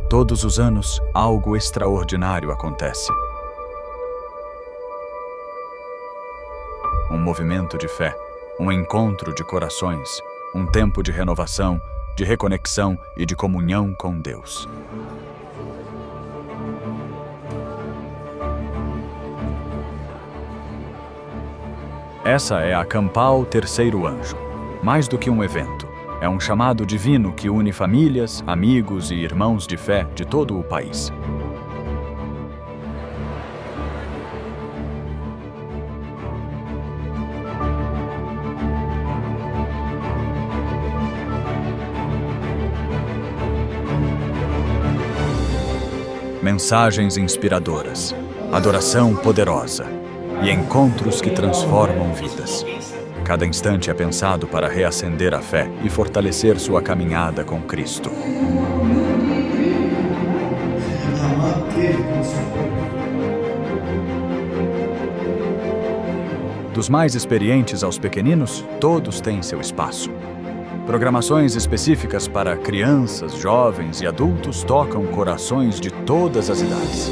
Todos os anos, algo extraordinário acontece. Um movimento de fé, um encontro de corações, um tempo de renovação, de reconexão e de comunhão com Deus. Essa é a Campal Terceiro Anjo. Mais do que um evento, é um chamado divino que une famílias, amigos e irmãos de fé de todo o país. Mensagens inspiradoras, adoração poderosa e encontros que transformam vidas. Cada instante é pensado para reacender a fé e fortalecer sua caminhada com Cristo. Dos mais experientes aos pequeninos, todos têm seu espaço. Programações específicas para crianças, jovens e adultos tocam corações de todas as idades.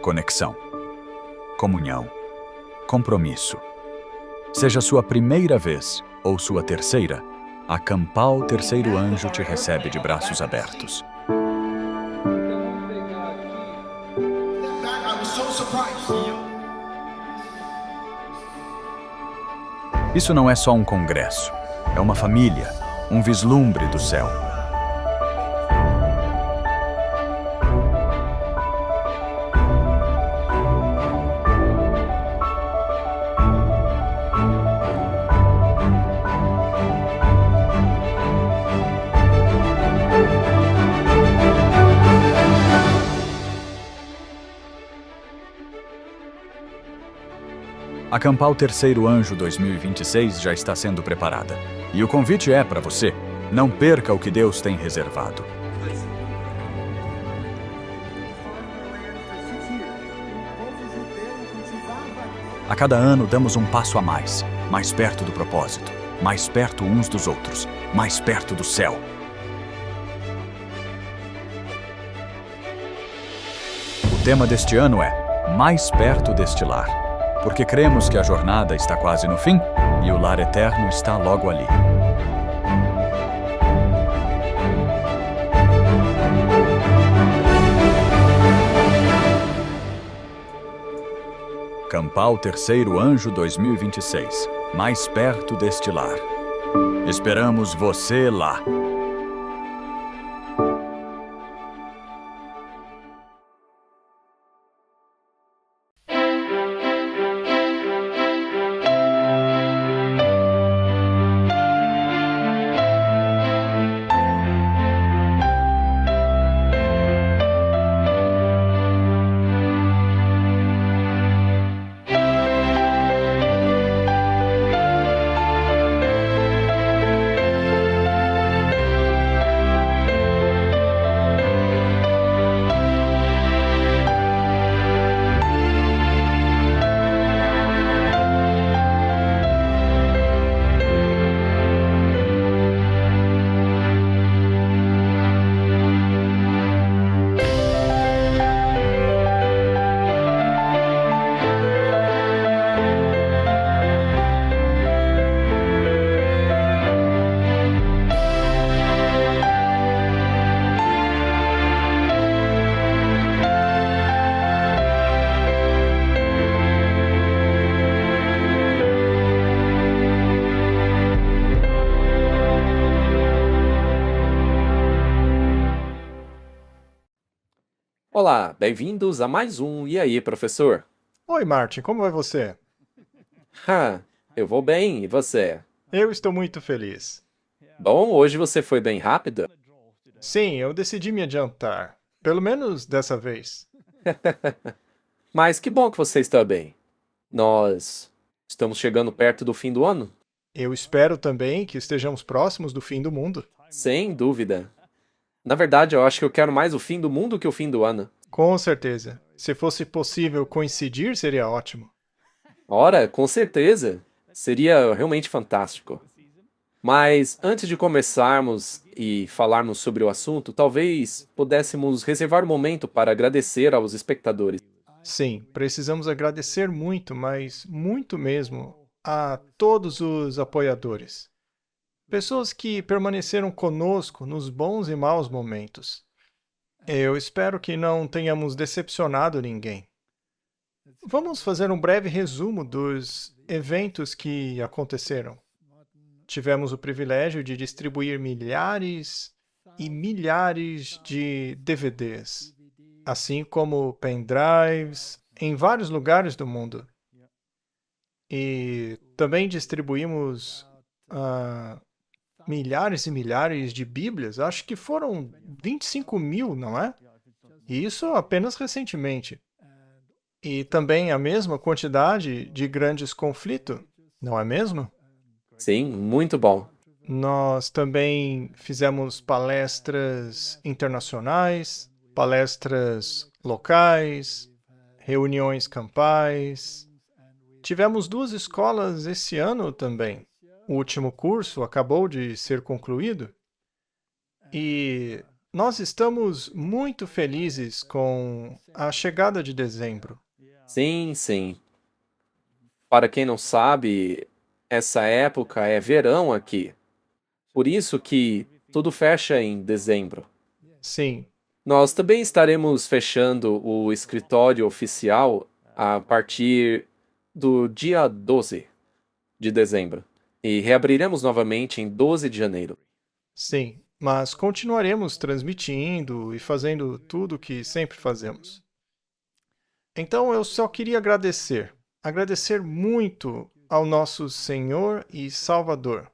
Conexão, comunhão, compromisso. Seja sua primeira vez ou sua terceira, a Campal Terceiro Anjo te recebe de braços abertos. Isso não é só um congresso, é uma família, um vislumbre do céu. A Campal Terceiro Anjo 2026 já está sendo preparada. E o convite é para você. Não perca o que Deus tem reservado. A cada ano damos um passo a mais perto do propósito, mais perto uns dos outros, mais perto do céu. O tema deste ano é Mais Perto deste Lar. Porque cremos que a jornada está quase no fim e o lar eterno está logo ali. Campal Terceiro Anjo 2026. Mais perto deste lar. Esperamos você lá. Olá, bem-vindos a mais um E aí, professor? Oi, Martin, como vai você? Eu vou bem, e você? Eu estou muito feliz. Bom, hoje você foi bem rápida? Sim, eu decidi me adiantar. Pelo menos dessa vez. Mas que bom que você está bem. Nós estamos chegando perto do fim do ano? Eu espero também que estejamos próximos do fim do mundo. Sem dúvida. Na verdade, eu acho que eu quero mais o fim do mundo que o fim do ano. Com certeza. Se fosse possível coincidir, seria ótimo. Ora, com certeza. Seria realmente fantástico. Mas antes de começarmos e falarmos sobre o assunto, talvez pudéssemos reservar um momento para agradecer aos espectadores. Sim, precisamos agradecer muito, mas muito mesmo, a todos os apoiadores. Pessoas que permaneceram conosco nos bons e maus momentos. Eu espero que não tenhamos decepcionado ninguém. Vamos fazer um breve resumo dos eventos que aconteceram. Tivemos o privilégio de distribuir milhares e milhares de DVDs, assim como pendrives, em vários lugares do mundo. E também distribuímos milhares e milhares de Bíblias, acho que foram 25 mil, não é? E isso apenas recentemente. E também a mesma quantidade de grandes conflitos, não é mesmo? Sim, muito bom. Nós também fizemos palestras internacionais, palestras locais, reuniões campais. Tivemos 2 escolas esse ano também. O último curso acabou de ser concluído e nós estamos muito felizes com a chegada de dezembro. Sim, sim. Para quem não sabe, essa época é verão aqui. Por isso que tudo fecha em dezembro. Sim, Nós também estaremos fechando o escritório oficial a partir do dia 12 de dezembro. E reabriremos novamente em 12 de janeiro. sim, mas continuaremos transmitindo e fazendo tudo o que sempre fazemos. Então eu só queria agradecer muito ao nosso Senhor e Salvador.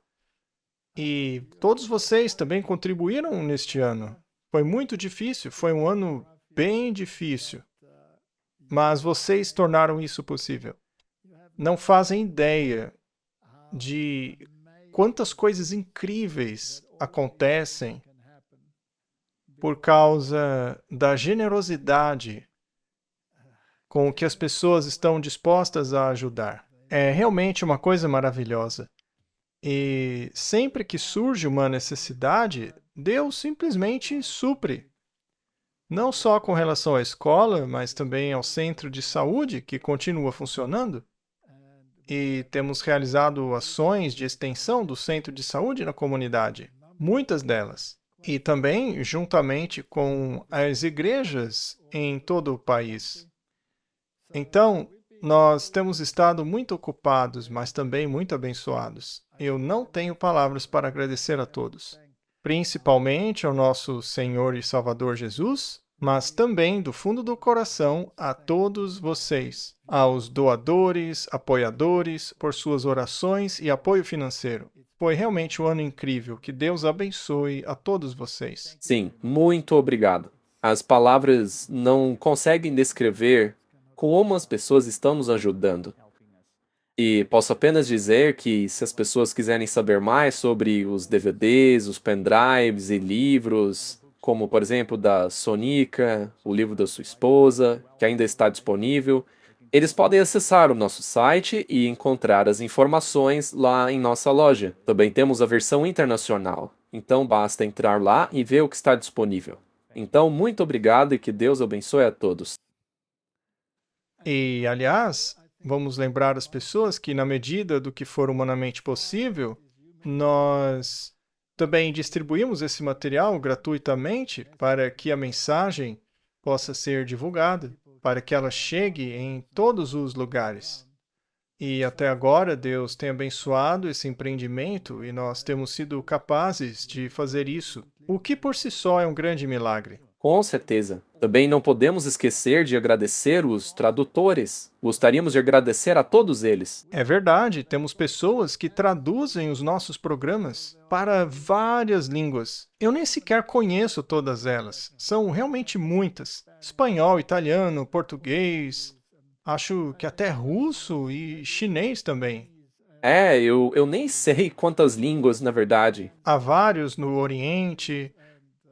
E todos vocês também contribuíram neste ano. Foi muito difícil, foi um ano bem difícil, mas vocês tornaram isso possível. Não fazem ideia de quantas coisas incríveis acontecem por causa da generosidade com que as pessoas estão dispostas a ajudar. É realmente uma coisa maravilhosa. E sempre que surge uma necessidade, Deus simplesmente supre. Não só com relação à escola, mas também ao centro de saúde, que continua funcionando. E temos realizado ações de extensão do centro de saúde na comunidade, muitas delas. E também juntamente com as igrejas em todo o país. Então, nós temos estado muito ocupados, mas também muito abençoados. Eu não tenho palavras para agradecer a todos, principalmente ao nosso Senhor e Salvador Jesus, mas também do fundo do coração a todos vocês, aos doadores, apoiadores, por suas orações e apoio financeiro. Foi realmente um ano incrível. Que Deus abençoe a todos vocês. Sim, muito obrigado. As palavras não conseguem descrever como as pessoas estão nos ajudando. E posso apenas dizer que se as pessoas quiserem saber mais sobre os DVDs, os pendrives e livros, como por exemplo da Sonica, o livro da sua esposa, que ainda está disponível, eles podem acessar o nosso site e encontrar as informações lá em nossa loja. Também temos a versão internacional, então basta entrar lá e ver o que está disponível. Então, muito obrigado e que Deus abençoe a todos. E, aliás, vamos lembrar as pessoas que, na medida do que for humanamente possível, nós também distribuímos esse material gratuitamente para que a mensagem possa ser divulgada, para que ela chegue em todos os lugares. E até agora, Deus tem abençoado esse empreendimento e nós temos sido capazes de fazer isso, o que por si só é um grande milagre. Com certeza. Também não podemos esquecer de agradecer os tradutores. Gostaríamos de agradecer a todos eles. É verdade, temos pessoas que traduzem os nossos programas para várias línguas. Eu nem sequer conheço todas elas. São realmente muitas. Espanhol, italiano, português, acho que até russo e chinês também. Eu nem sei quantas línguas, na verdade. Há vários no Oriente.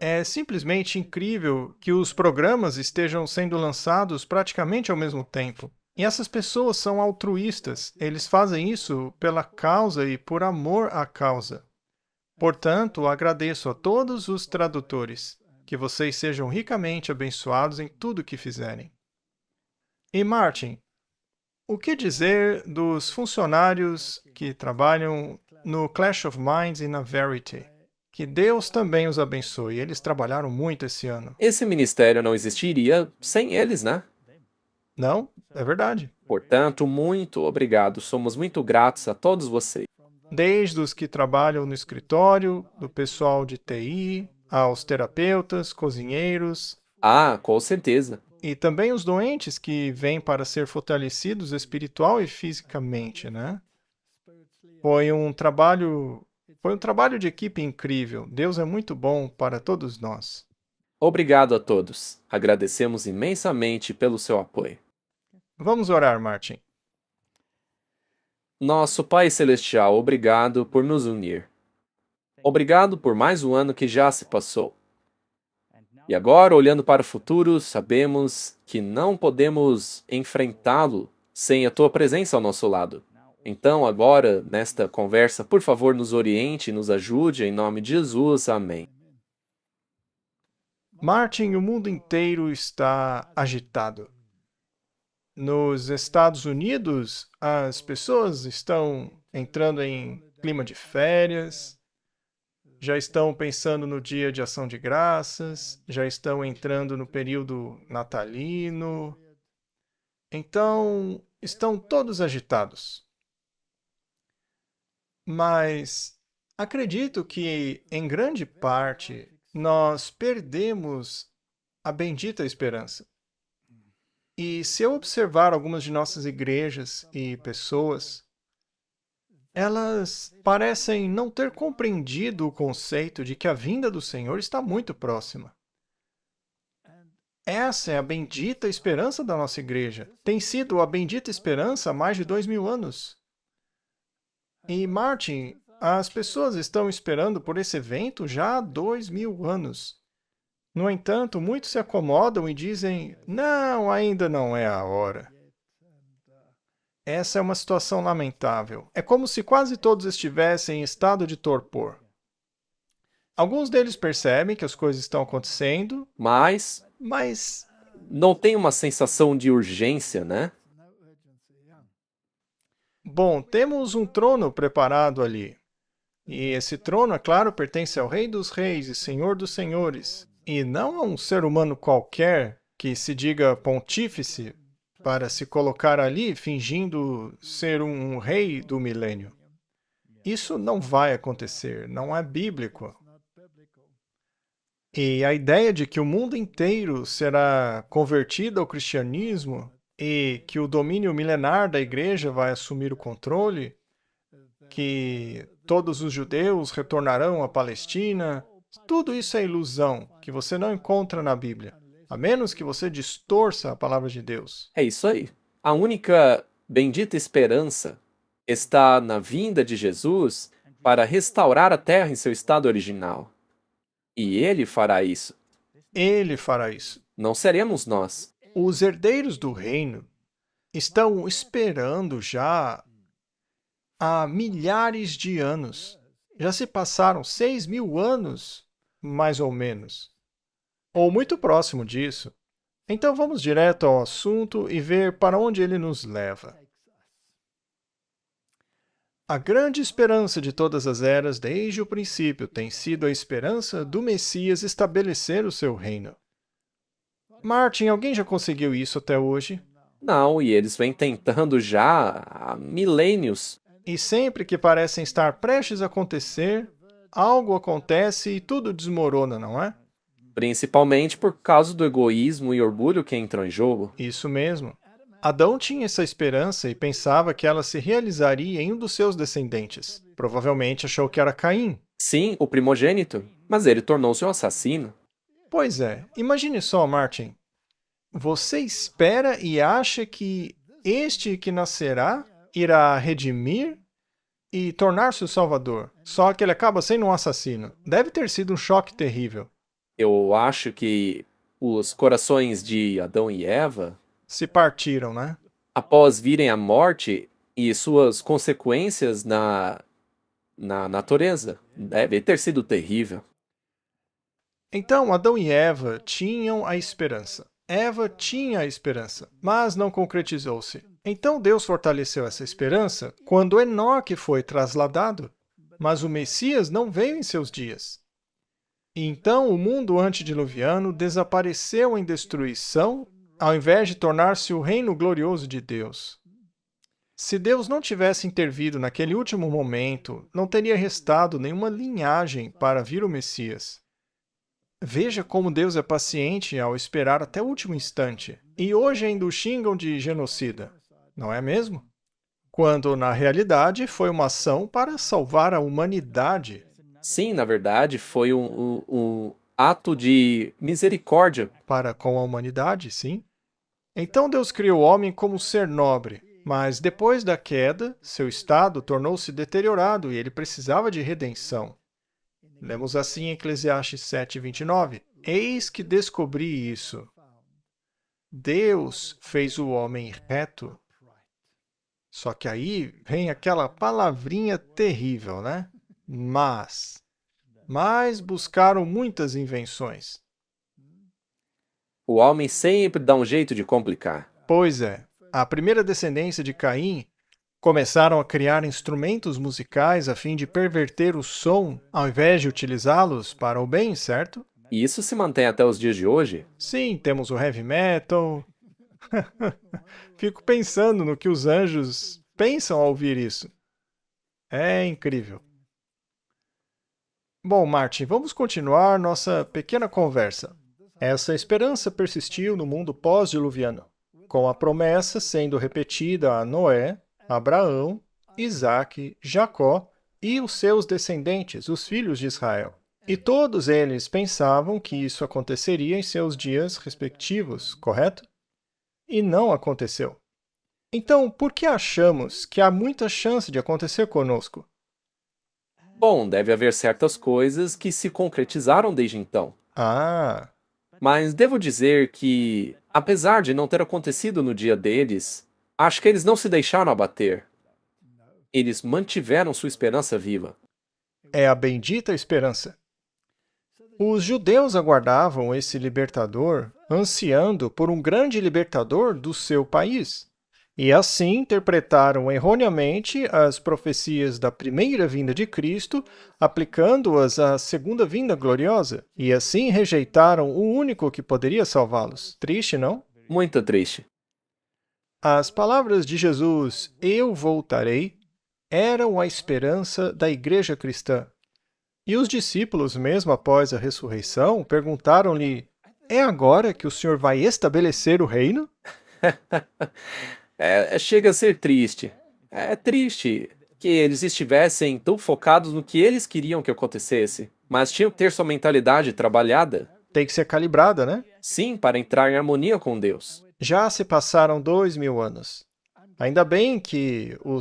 É simplesmente incrível que os programas estejam sendo lançados praticamente ao mesmo tempo. E essas pessoas são altruístas, eles fazem isso pela causa e por amor à causa. Portanto, agradeço a todos os tradutores, que vocês sejam ricamente abençoados em tudo que fizerem. E Martin, o que dizer dos funcionários que trabalham no Clash of Minds e na Verity? Que Deus também os abençoe. Eles trabalharam muito esse ano. Esse ministério não existiria sem eles, né? Não? É verdade. Portanto, muito obrigado. Somos muito gratos a todos vocês. Desde os que trabalham no escritório, do pessoal de TI, aos terapeutas, cozinheiros, Ah, com certeza. e também os doentes que vêm para ser fortalecidos espiritual e fisicamente, né? Foi um trabalho de equipe incrível. Deus é muito bom para todos nós. Obrigado a todos. Agradecemos imensamente pelo seu apoio. Vamos orar, Martin. Nosso Pai Celestial, obrigado por nos unir. Obrigado por mais um ano que já se passou. E agora, olhando para o futuro, sabemos que não podemos enfrentá-lo sem a tua presença ao nosso lado. Então, agora, nesta conversa, por favor, nos oriente e nos ajude, em nome de Jesus. Amém. Martin, o mundo inteiro está agitado. Nos Estados Unidos, as pessoas estão entrando em clima de férias, já estão pensando no dia de ação de graças, já estão entrando no período natalino. Então, estão todos agitados. Mas acredito que, em grande parte, nós perdemos a bendita esperança. E se eu observar algumas de nossas igrejas e pessoas, elas parecem não ter compreendido o conceito de que a vinda do Senhor está muito próxima. Essa é a bendita esperança da nossa igreja. Tem sido a bendita esperança há mais de 2000 anos. E, Martin, as pessoas estão esperando por esse evento já há 2000 anos. No entanto, muitos se acomodam e dizem, não, ainda não é a hora. Essa é uma situação lamentável. É como se quase todos estivessem em estado de torpor. Alguns deles percebem que as coisas estão acontecendo, Mas não tem uma sensação de urgência, né? bom, temos um trono preparado ali. E esse trono, é claro, pertence ao Rei dos Reis e Senhor dos Senhores. E não a um ser humano qualquer que se diga pontífice para se colocar ali fingindo ser um rei do milênio. Isso não vai acontecer, não é bíblico. E a ideia de que o mundo inteiro será convertido ao cristianismo e que o domínio milenar da igreja vai assumir o controle, que todos os judeus retornarão à Palestina, tudo isso é ilusão que você não encontra na Bíblia, a menos que você distorça a palavra de Deus. É isso aí. A única bendita esperança está na vinda de Jesus para restaurar a terra em seu estado original. E ele fará isso. Ele fará isso. Não seremos nós. Os herdeiros do reino estão esperando já há milhares de anos. Já se passaram 6.000 anos, mais ou menos. Ou muito próximo disso. Então vamos direto ao assunto e ver para onde ele nos leva. A grande esperança de todas as eras desde o princípio tem sido a esperança do Messias estabelecer o seu reino. Martin, alguém já conseguiu isso até hoje? Não, e eles vêm tentando já há milênios. E sempre que parecem estar prestes a acontecer, algo acontece e tudo desmorona, não é? Principalmente por causa do egoísmo e orgulho que entram em jogo. Isso mesmo. Adão tinha essa esperança e pensava que ela se realizaria em um dos seus descendentes. Provavelmente achou que era Caim. Sim, o primogênito, mas ele tornou-se um assassino. Pois é, imagine só, Martin. Você espera e acha que este que nascerá irá redimir e tornar-se o Salvador. Só que ele acaba sendo um assassino. Deve ter sido um choque terrível. Eu acho que os corações de Adão e Eva, Se partiram, né? após virem à morte e suas consequências na natureza, deve ter sido terrível. Então, Adão e Eva tinham a esperança. Eva tinha a esperança, mas não concretizou-se. Então Deus fortaleceu essa esperança quando Enoque foi trasladado, mas o Messias não veio em seus dias. E então o mundo antediluviano desapareceu em destruição, ao invés de tornar-se o reino glorioso de Deus. Se Deus não tivesse intervido naquele último momento, não teria restado nenhuma linhagem para vir o Messias. Veja como Deus é paciente ao esperar até o último instante. E hoje ainda o xingam de genocida, não é mesmo? Quando, na realidade, foi uma ação para salvar a humanidade. Sim, na verdade, foi um ato de misericórdia. Para com a humanidade, sim. Então Deus criou o homem como ser nobre, mas depois da queda, seu estado tornou-se deteriorado e ele precisava de redenção. Lemos assim em Eclesiastes 7:29. Eis que descobri isso. Deus fez o homem reto. Só que aí vem aquela palavrinha terrível, né? Mas buscaram muitas invenções. O homem sempre dá um jeito de complicar. Pois é, a primeira descendência de Caim começaram a criar instrumentos musicais a fim de perverter o som, ao invés de utilizá-los para o bem, certo? E isso se mantém até os dias de hoje? Sim, temos o heavy metal. Fico pensando no que os anjos pensam ao ouvir isso. É incrível. Bom, Martin, vamos continuar nossa pequena conversa. Essa esperança persistiu no mundo pós-diluviano, com a promessa sendo repetida a Noé, Abraão, Isaque, Jacó e os seus descendentes, os filhos de Israel. E todos eles pensavam que isso aconteceria em seus dias respectivos, correto? E não aconteceu. Então, por que achamos que há muita chance de acontecer conosco? Bom, deve haver certas coisas que se concretizaram desde então. Mas devo dizer que, apesar de não ter acontecido no dia deles, acho que eles não se deixaram abater. Eles mantiveram sua esperança viva. É a bendita esperança. Os judeus aguardavam esse libertador, ansiando por um grande libertador do seu país. E assim interpretaram erroneamente as profecias da primeira vinda de Cristo, aplicando-as à segunda vinda gloriosa. E assim rejeitaram o único que poderia salvá-los. Triste, não? Muito triste. As palavras de Jesus, "Eu voltarei", eram a esperança da igreja cristã. E os discípulos, mesmo após a ressurreição, perguntaram-lhe, "É agora que o Senhor vai estabelecer o reino?" Chega a ser triste. É triste que eles estivessem tão focados no que eles queriam que acontecesse, mas tinham que ter sua mentalidade trabalhada. Tem que ser calibrada, né? Sim, para entrar em harmonia com Deus. Já se passaram 2000 anos. Ainda bem que o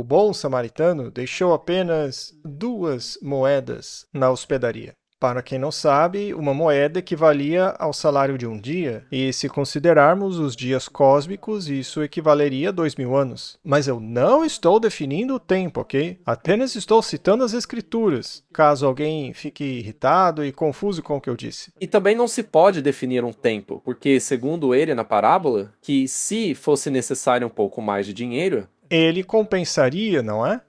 bom samaritano, deixou apenas 2 moedas na hospedaria. Para quem não sabe, uma moeda equivalia ao salário de um dia, e se considerarmos os dias cósmicos, isso equivaleria a 2000 anos. Mas eu não estou definindo o tempo, ok? Apenas estou citando as escrituras, caso alguém fique irritado e confuso com o que eu disse. E também não se pode definir um tempo, porque, segundo ele na parábola, que se fosse necessário um pouco mais de dinheiro, ele compensaria, não é?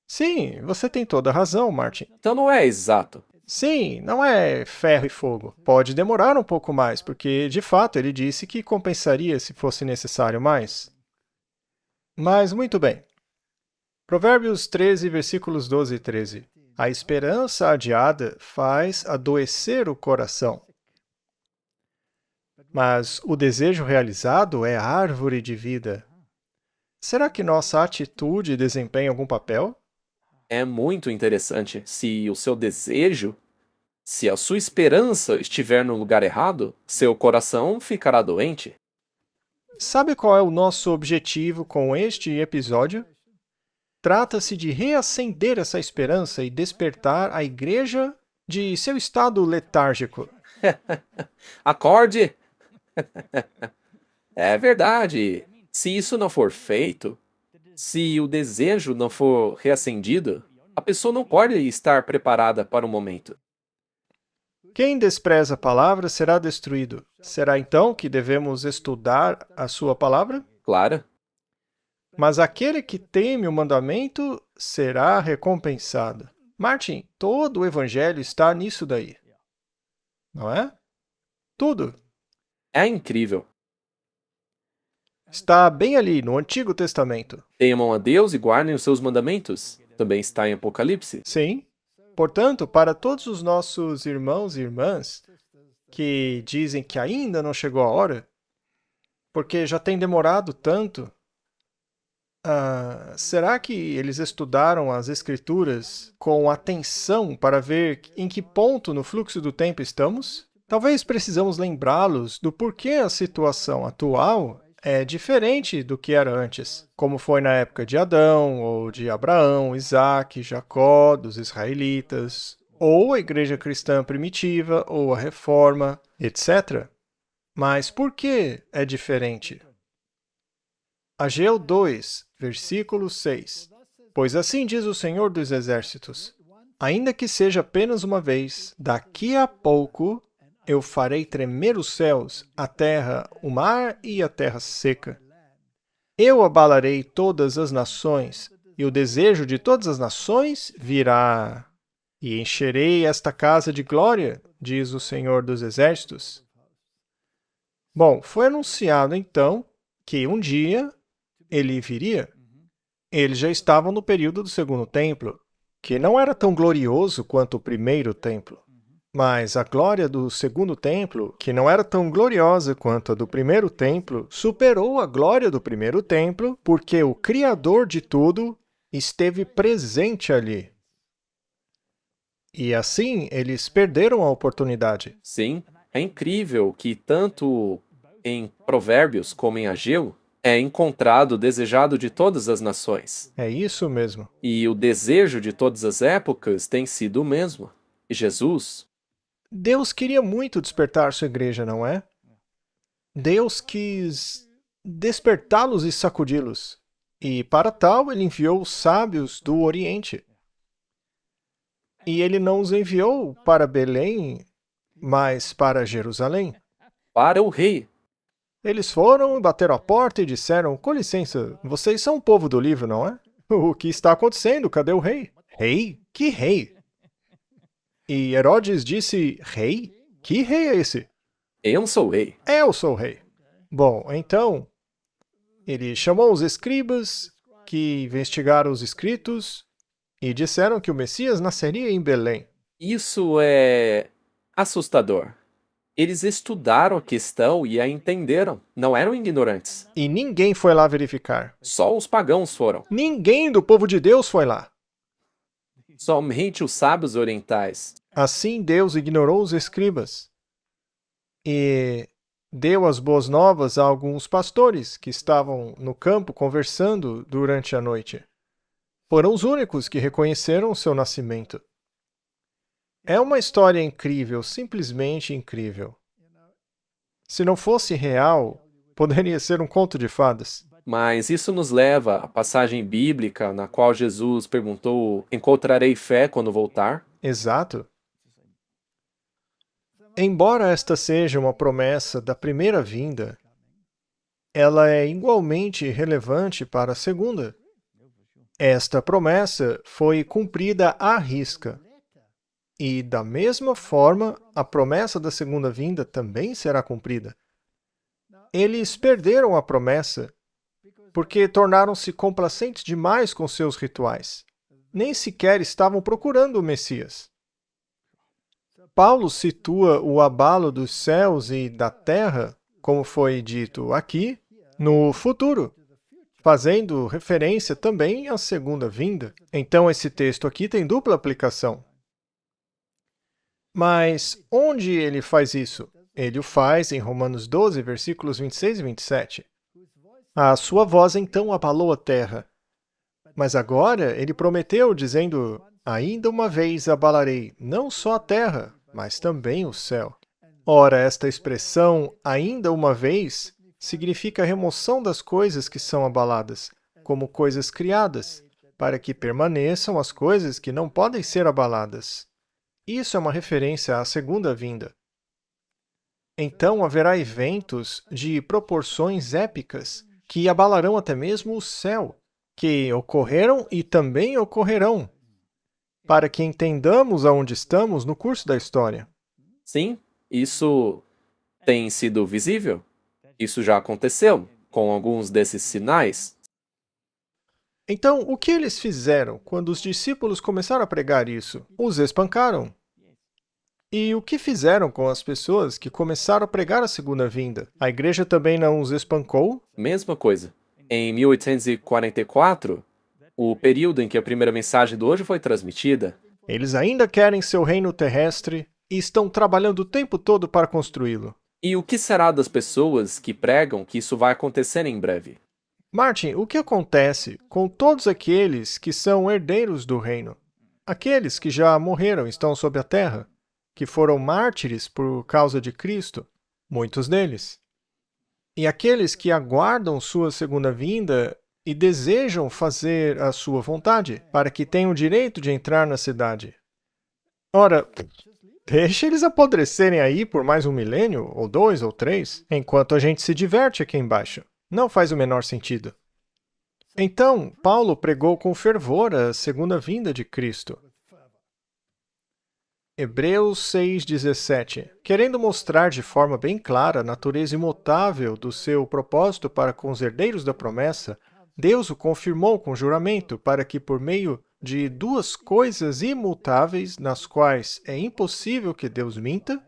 Sim, você tem toda a razão, Martin. Então não é exato. Sim, não é ferro e fogo. Pode demorar um pouco mais, porque, de fato, ele disse que compensaria se fosse necessário mais. Mas, muito bem. Provérbios 13, versículos 12 e 13. A esperança adiada faz adoecer o coração, mas o desejo realizado é árvore de vida. Será que nossa atitude desempenha algum papel? É muito interessante. Se o seu desejo, se a sua esperança estiver no lugar errado, seu coração ficará doente. Sabe qual é o nosso objetivo com este episódio? Trata-se de reacender essa esperança e despertar a igreja de seu estado letárgico. Acorde! É verdade. Se isso não for feito, se o desejo não for reacendido, a pessoa não pode estar preparada para o momento. Quem despreza a palavra será destruído. Será então que devemos estudar a sua palavra? Claro. Mas aquele que teme o mandamento será recompensado. Martin, todo o evangelho está nisso daí. Não é? Tudo. É incrível. Está bem ali no Antigo Testamento. Temam a Deus e guardem os seus mandamentos. Também está em Apocalipse. Sim. Portanto, para todos os nossos irmãos e irmãs que dizem que ainda não chegou a hora, porque já tem demorado tanto, será que eles estudaram as Escrituras com atenção para ver em que ponto no fluxo do tempo estamos? Talvez precisamos lembrá-los do porquê a situação atual é diferente do que era antes, como foi na época de Adão, ou de Abraão, Isaac, Jacó, dos israelitas, ou a igreja cristã primitiva, ou a reforma, etc. Mas por que é diferente? Ageu 2, versículo 6. Pois assim diz o Senhor dos Exércitos, ainda que seja apenas uma vez, daqui a pouco eu farei tremer os céus, a terra, o mar e a terra seca. Eu abalarei todas as nações, e o desejo de todas as nações virá. E encherei esta casa de glória, diz o Senhor dos Exércitos. Bom, foi anunciado então que um dia ele viria. Eles já estavam no período do Segundo Templo, que não era tão glorioso quanto o Primeiro Templo. Mas a glória do Segundo Templo, que não era tão gloriosa quanto a do Primeiro Templo, superou a glória do Primeiro Templo, porque o Criador de tudo esteve presente ali. E assim, eles perderam a oportunidade. Sim, é incrível que tanto em Provérbios como em Ageu é encontrado o desejado de todas as nações. É isso mesmo. E o desejo de todas as épocas tem sido o mesmo. E Jesus, Deus queria muito despertar sua igreja, não é? Deus quis despertá-los e sacudi-los. E para tal, ele enviou os sábios do Oriente. E ele não os enviou para Belém, mas para Jerusalém. para o rei, Eles foram, bateram a porta e disseram, com licença, vocês são o povo do livro, não é? O que está acontecendo? Cadê o rei? Rei? Que rei? E Herodes disse, rei? Que rei é esse? eu sou o rei. Eu sou o rei. Bom, então, ele chamou os escribas que investigaram os escritos e disseram que o Messias nasceria em Belém. Isso é assustador. Eles estudaram a questão e a entenderam. Não eram ignorantes. E ninguém foi lá verificar. Só os pagãos foram. Ninguém do povo de Deus foi lá. Somente os sábios orientais. Assim Deus ignorou os escribas e deu as boas novas a alguns pastores que estavam no campo conversando durante a noite. Foram os únicos que reconheceram o seu nascimento. É uma história incrível, simplesmente incrível. Se não fosse real, poderia ser um conto de fadas. Mas isso nos leva à passagem bíblica na qual Jesus perguntou: encontrarei fé quando voltar? Exato. Embora esta seja uma promessa da primeira vinda, ela é igualmente relevante para a segunda. Esta promessa foi cumprida à risca. E, da mesma forma, a promessa da segunda vinda também será cumprida. Eles perderam a promessa porque tornaram-se complacentes demais com seus rituais. Nem sequer estavam procurando o Messias. Paulo situa o abalo dos céus e da terra, como foi dito aqui, no futuro, fazendo referência também à segunda vinda. Então, esse texto aqui tem dupla aplicação. Mas onde ele faz isso? Ele o faz em Romanos 12, versículos 26 e 27. A sua voz então abalou a terra. Mas agora ele prometeu, dizendo, ainda uma vez abalarei não só a terra, mas também o céu. Ora, esta expressão, ainda uma vez, significa a remoção das coisas que são abaladas, como coisas criadas, para que permaneçam as coisas que não podem ser abaladas. Isso é uma referência à segunda vinda. Então haverá eventos de proporções épicas que abalarão até mesmo o céu, que ocorreram e também ocorrerão, para que entendamos aonde estamos no curso da história. Sim, isso tem sido visível. Isso já aconteceu com alguns desses sinais. Então, o que eles fizeram quando os discípulos começaram a pregar isso? Os espancaram. E o que fizeram com as pessoas que começaram a pregar a segunda vinda? A igreja também não os espancou? Mesma coisa. Em 1844, o período em que a primeira mensagem do hoje foi transmitida, Eles ainda querem seu reino terrestre e estão trabalhando o tempo todo para construí-lo. e o que será das pessoas que pregam que isso vai acontecer em breve? Martin, o que acontece com todos aqueles que são herdeiros do reino? Aqueles que já morreram, estão sob a terra, que foram mártires por causa de Cristo, muitos deles. E aqueles que aguardam sua segunda vinda e desejam fazer a sua vontade, para que tenham o direito de entrar na cidade. Ora, deixa eles apodrecerem aí por mais um milênio, ou 2, ou 3, enquanto a gente se diverte aqui embaixo. Não faz o menor sentido. Então, Paulo pregou com fervor a segunda vinda de Cristo. Hebreus 6,17. Querendo mostrar de forma bem clara a natureza imutável do seu propósito para com os herdeiros da promessa, Deus o confirmou com juramento para que, por meio de duas coisas imutáveis, nas quais é impossível que Deus minta,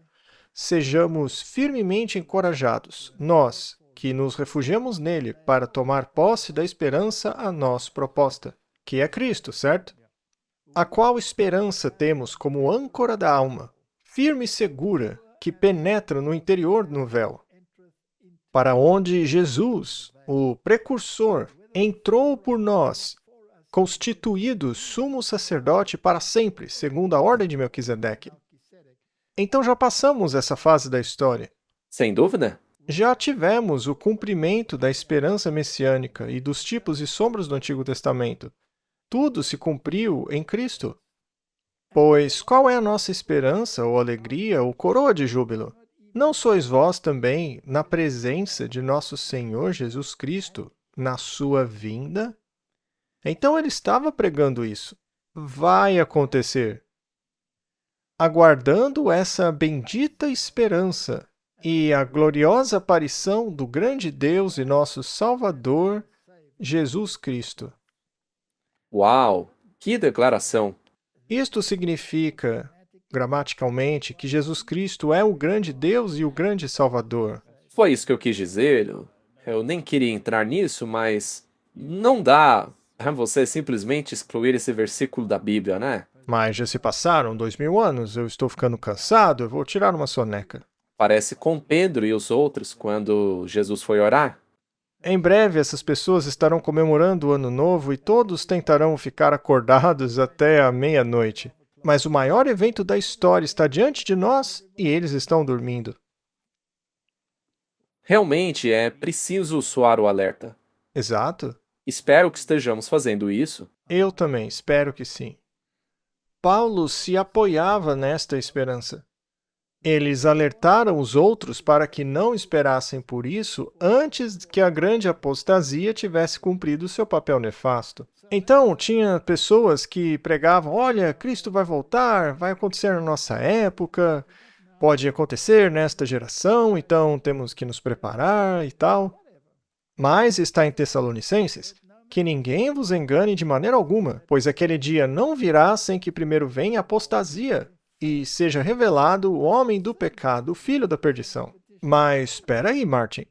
sejamos firmemente encorajados, nós, que nos refugiamos nele para tomar posse da esperança a nós proposta, que é Cristo, certo? A qual esperança temos como âncora da alma, firme e segura, que penetra no interior do véu, para onde Jesus, o precursor, entrou por nós, constituído sumo sacerdote para sempre, segundo a ordem de Melquisedeque. Então já passamos essa fase da história. Sem dúvida? Já tivemos o cumprimento da esperança messiânica e dos tipos e sombras do Antigo Testamento. Tudo se cumpriu em Cristo. Pois qual é a nossa esperança, ou alegria, ou coroa de júbilo? Não sois vós também na presença de nosso Senhor Jesus Cristo, na sua vinda? Então ele estava pregando isso. Vai acontecer. Aguardando essa bendita esperança e a gloriosa aparição do grande Deus e nosso Salvador, Jesus Cristo. Uau! Que declaração! Isto significa, gramaticalmente, que Jesus Cristo é o grande Deus e o grande Salvador. Foi isso que eu quis dizer. Eu nem queria entrar nisso, mas não dá pra você simplesmente excluir esse versículo da Bíblia, né? Mas já se passaram 2000 anos, eu estou ficando cansado, eu vou tirar uma soneca. Parece com Pedro e os outros quando Jesus foi orar. Em breve, essas pessoas estarão comemorando o Ano Novo e todos tentarão ficar acordados até a meia-noite. Mas o maior evento da história está diante de nós e eles estão dormindo. Realmente é preciso soar o alerta. Exato. Espero que estejamos fazendo isso. Eu também espero que sim. Paulo se apoiava nesta esperança. Eles alertaram os outros para que não esperassem por isso antes que a grande apostasia tivesse cumprido seu papel nefasto. Então, tinha pessoas que pregavam, olha, Cristo vai voltar, vai acontecer na nossa época, pode acontecer nesta geração, então temos que nos preparar e tal. Mas está em Tessalonicenses, que ninguém vos engane de maneira alguma, pois aquele dia não virá sem que primeiro venha a apostasia, e seja revelado o homem do pecado, o filho da perdição. Mas, espera aí, Martin.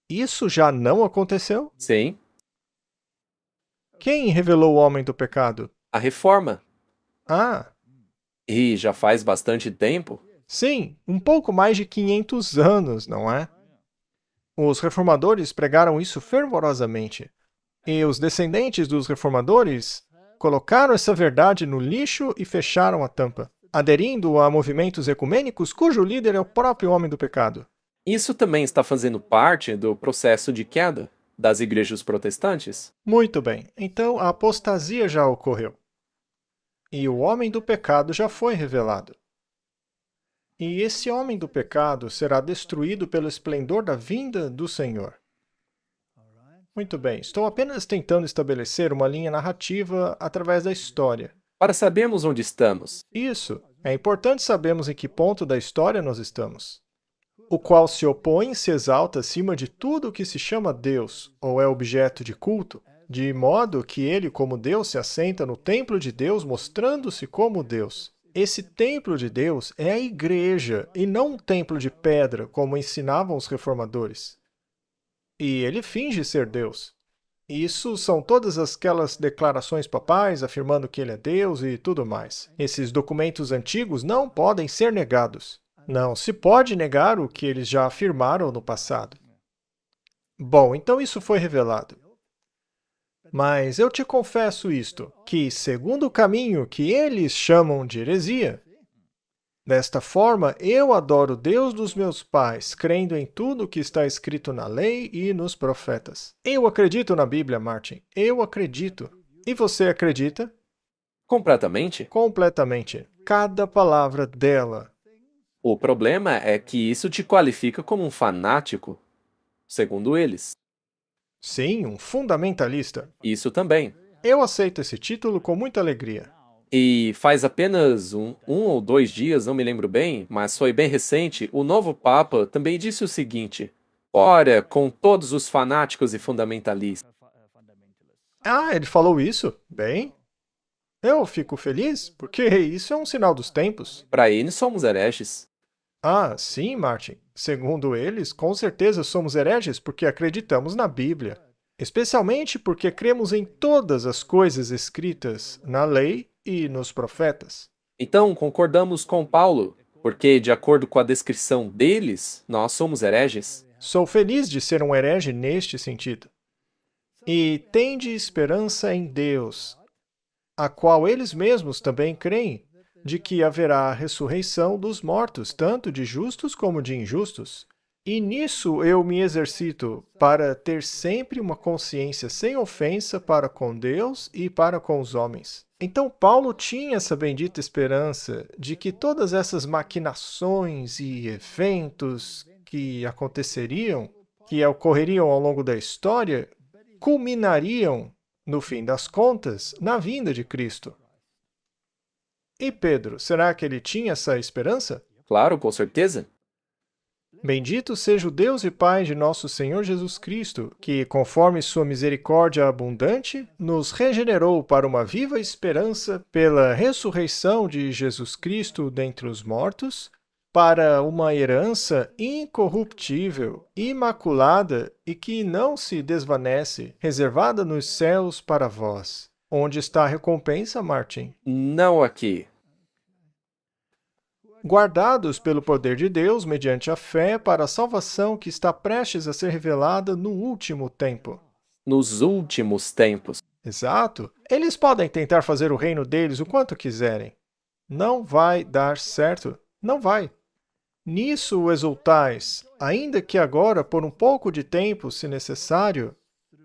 Isso já não aconteceu? Sim, Quem revelou o homem do pecado? a reforma. Ah, E já faz bastante tempo. sim, um pouco mais de 500 anos, não é? Os reformadores pregaram isso fervorosamente. E os descendentes dos reformadores colocaram essa verdade no lixo e fecharam a tampa, aderindo a movimentos ecumênicos cujo líder é o próprio homem do pecado. Isso também está fazendo parte do processo de queda das igrejas protestantes? Muito bem, então a apostasia já ocorreu. E o homem do pecado já foi revelado. E esse homem do pecado será destruído pelo esplendor da vinda do Senhor. Muito bem, estou apenas tentando estabelecer uma linha narrativa através da história. Para sabermos onde estamos. Isso, é importante sabermos em que ponto da história nós estamos. O qual se opõe e se exalta acima de tudo o que se chama Deus, ou é objeto de culto, de modo que ele, como Deus, se assenta no templo de Deus, mostrando-se como Deus. Esse templo de Deus é a igreja, e não um templo de pedra, como ensinavam os reformadores. E ele finge ser Deus. Isso são todas aquelas declarações papais afirmando que ele é Deus e tudo mais. Esses documentos antigos não podem ser negados. Não se pode negar o que eles já afirmaram no passado. Bom, então isso foi revelado. Mas eu te confesso isto, que segundo o caminho que eles chamam de heresia, desta forma eu adoro o Deus dos meus pais, crendo em tudo o que está escrito na lei e nos profetas. Eu acredito na Bíblia, Martin. Eu acredito. E você acredita? Completamente? Completamente. Cada palavra dela. O problema é que isso te qualifica como um fanático, segundo eles. Sim, um fundamentalista. Isso também. Eu aceito esse título com muita alegria. E faz apenas um ou 2 dias, não me lembro bem, mas foi bem recente, o novo Papa também disse o seguinte: ora, com todos os fanáticos e fundamentalistas. Ah, ele falou isso? Bem, eu fico feliz, porque isso é um sinal dos tempos. Para eles somos hereges. Ah, sim, Martin. Segundo eles, com certeza somos hereges porque acreditamos na Bíblia. Especialmente porque cremos em todas as coisas escritas na lei e nos profetas. Então, concordamos com Paulo, porque, de acordo com a descrição deles, nós somos hereges. Sou feliz de ser um herege neste sentido. E tende esperança em Deus, a qual eles mesmos também creem, de que haverá a ressurreição dos mortos, tanto de justos como de injustos. E nisso eu me exercito, para ter sempre uma consciência sem ofensa para com Deus e para com os homens. Então Paulo tinha essa bendita esperança de que todas essas maquinações e eventos que aconteceriam, que ocorreriam ao longo da história, culminariam, no fim das contas, na vinda de Cristo. E Pedro, será que ele tinha essa esperança? Claro, com certeza. Bendito seja o Deus e Pai de nosso Senhor Jesus Cristo, que, conforme sua misericórdia abundante, nos regenerou para uma viva esperança pela ressurreição de Jesus Cristo dentre os mortos, para uma herança incorruptível, imaculada e que não se desvanece, reservada nos céus para vós. Onde está a recompensa, Martin? Não aqui. Guardados pelo poder de Deus mediante a fé para a salvação que está prestes a ser revelada no último tempo. Nos últimos tempos. Exato. Eles podem tentar fazer o reino deles o quanto quiserem. Não vai dar certo. Não vai. Nisso exultais, ainda que agora, por um pouco de tempo, se necessário,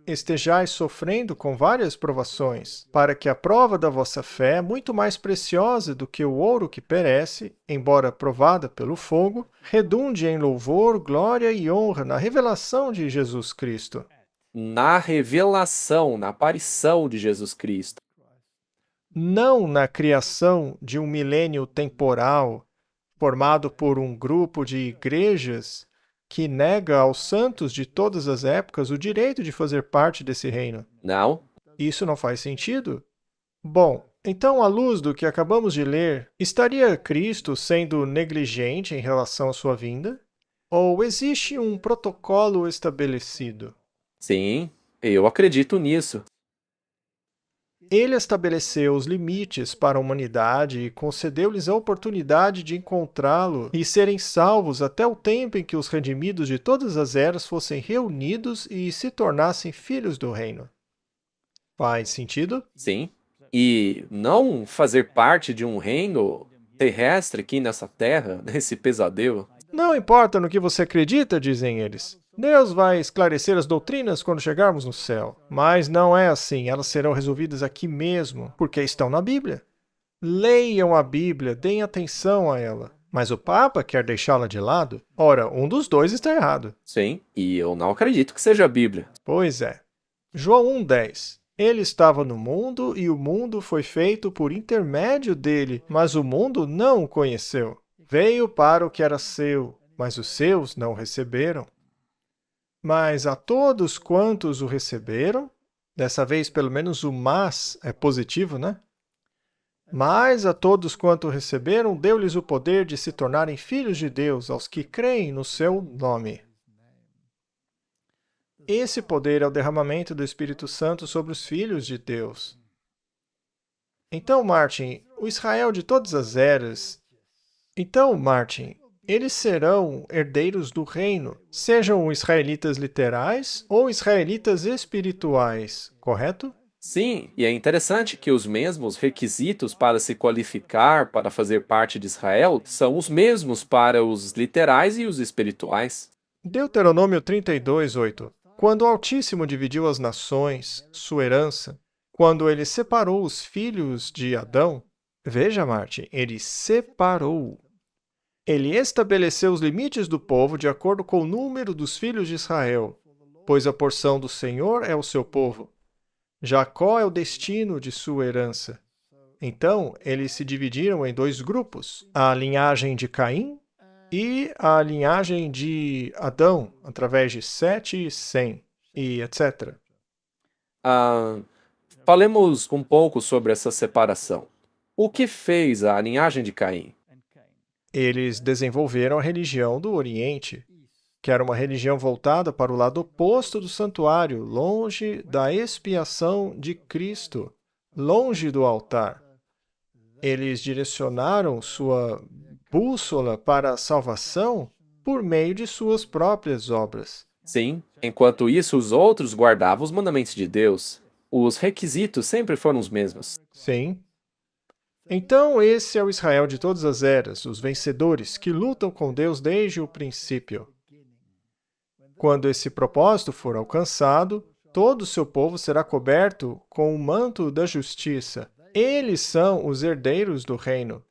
estejais sofrendo com várias provações, para que a prova da vossa fé, muito mais preciosa do que o ouro que perece, embora provada pelo fogo, redunde em louvor, glória e honra na revelação de Jesus Cristo. Na revelação, na aparição de Jesus Cristo. Não na criação de um milênio temporal, formado por um grupo de igrejas que nega aos santos de todas as épocas o direito de fazer parte desse reino. Não? Isso não faz sentido? Bom, então, à luz do que acabamos de ler, estaria Cristo sendo negligente em relação à sua vinda? Ou existe um protocolo estabelecido? Sim, eu acredito nisso. Ele estabeleceu os limites para a humanidade e concedeu-lhes a oportunidade de encontrá-lo e serem salvos até o tempo em que os redimidos de todas as eras fossem reunidos e se tornassem filhos do reino. Faz sentido? Sim. e não fazer parte de um reino terrestre aqui nessa terra, nesse pesadelo. Não importa no que você acredita, dizem eles. Deus vai esclarecer as doutrinas quando chegarmos no céu. Mas não é assim, elas serão resolvidas aqui mesmo, porque estão na Bíblia. Leiam a Bíblia, deem atenção a ela. Mas o Papa quer deixá-la de lado? Ora, um dos dois está errado. Sim, e eu não acredito que seja a Bíblia. Pois é. João 1,10. Ele estava no mundo e o mundo foi feito por intermédio dele, mas o mundo não o conheceu. Veio para o que era seu, mas os seus não o receberam. Mas a todos quantos o receberam, dessa vez pelo menos o mas é positivo, né? Mas a todos quanto o receberam, deu-lhes o poder de se tornarem filhos de Deus, aos que creem no seu nome. Esse poder é o derramamento do Espírito Santo sobre os filhos de Deus. Então, Martin, o Israel de todas as eras... eles serão herdeiros do reino, sejam israelitas literais ou israelitas espirituais, correto? Sim, e é interessante que os mesmos requisitos para se qualificar para fazer parte de Israel são os mesmos para os literais e os espirituais. Deuteronômio 32:8. Quando o Altíssimo dividiu as nações, sua herança, quando ele separou os filhos de Adão, veja, Martin, ele separou. Ele estabeleceu os limites do povo de acordo com o número dos filhos de Israel, pois a porção do Senhor é o seu povo. Jacó é o destino de sua herança. Então, eles se dividiram em dois grupos, a linhagem de Caim e a linhagem de Adão, através de Sete e Sem, e etc. Falemos um pouco sobre essa separação. O que fez a linhagem de Caim? Eles desenvolveram a religião do Oriente, que era uma religião voltada para o lado oposto do santuário, longe da expiação de Cristo, longe do altar. Eles direcionaram sua bússola para a salvação por meio de suas próprias obras. Sim, enquanto isso, os outros guardavam os mandamentos de Deus. Os requisitos sempre foram os mesmos. Sim. Então, esse é o Israel de todas as eras, os vencedores, que lutam com Deus desde o princípio. Quando esse propósito for alcançado, todo o seu povo será coberto com o manto da justiça. Eles são os herdeiros do reino.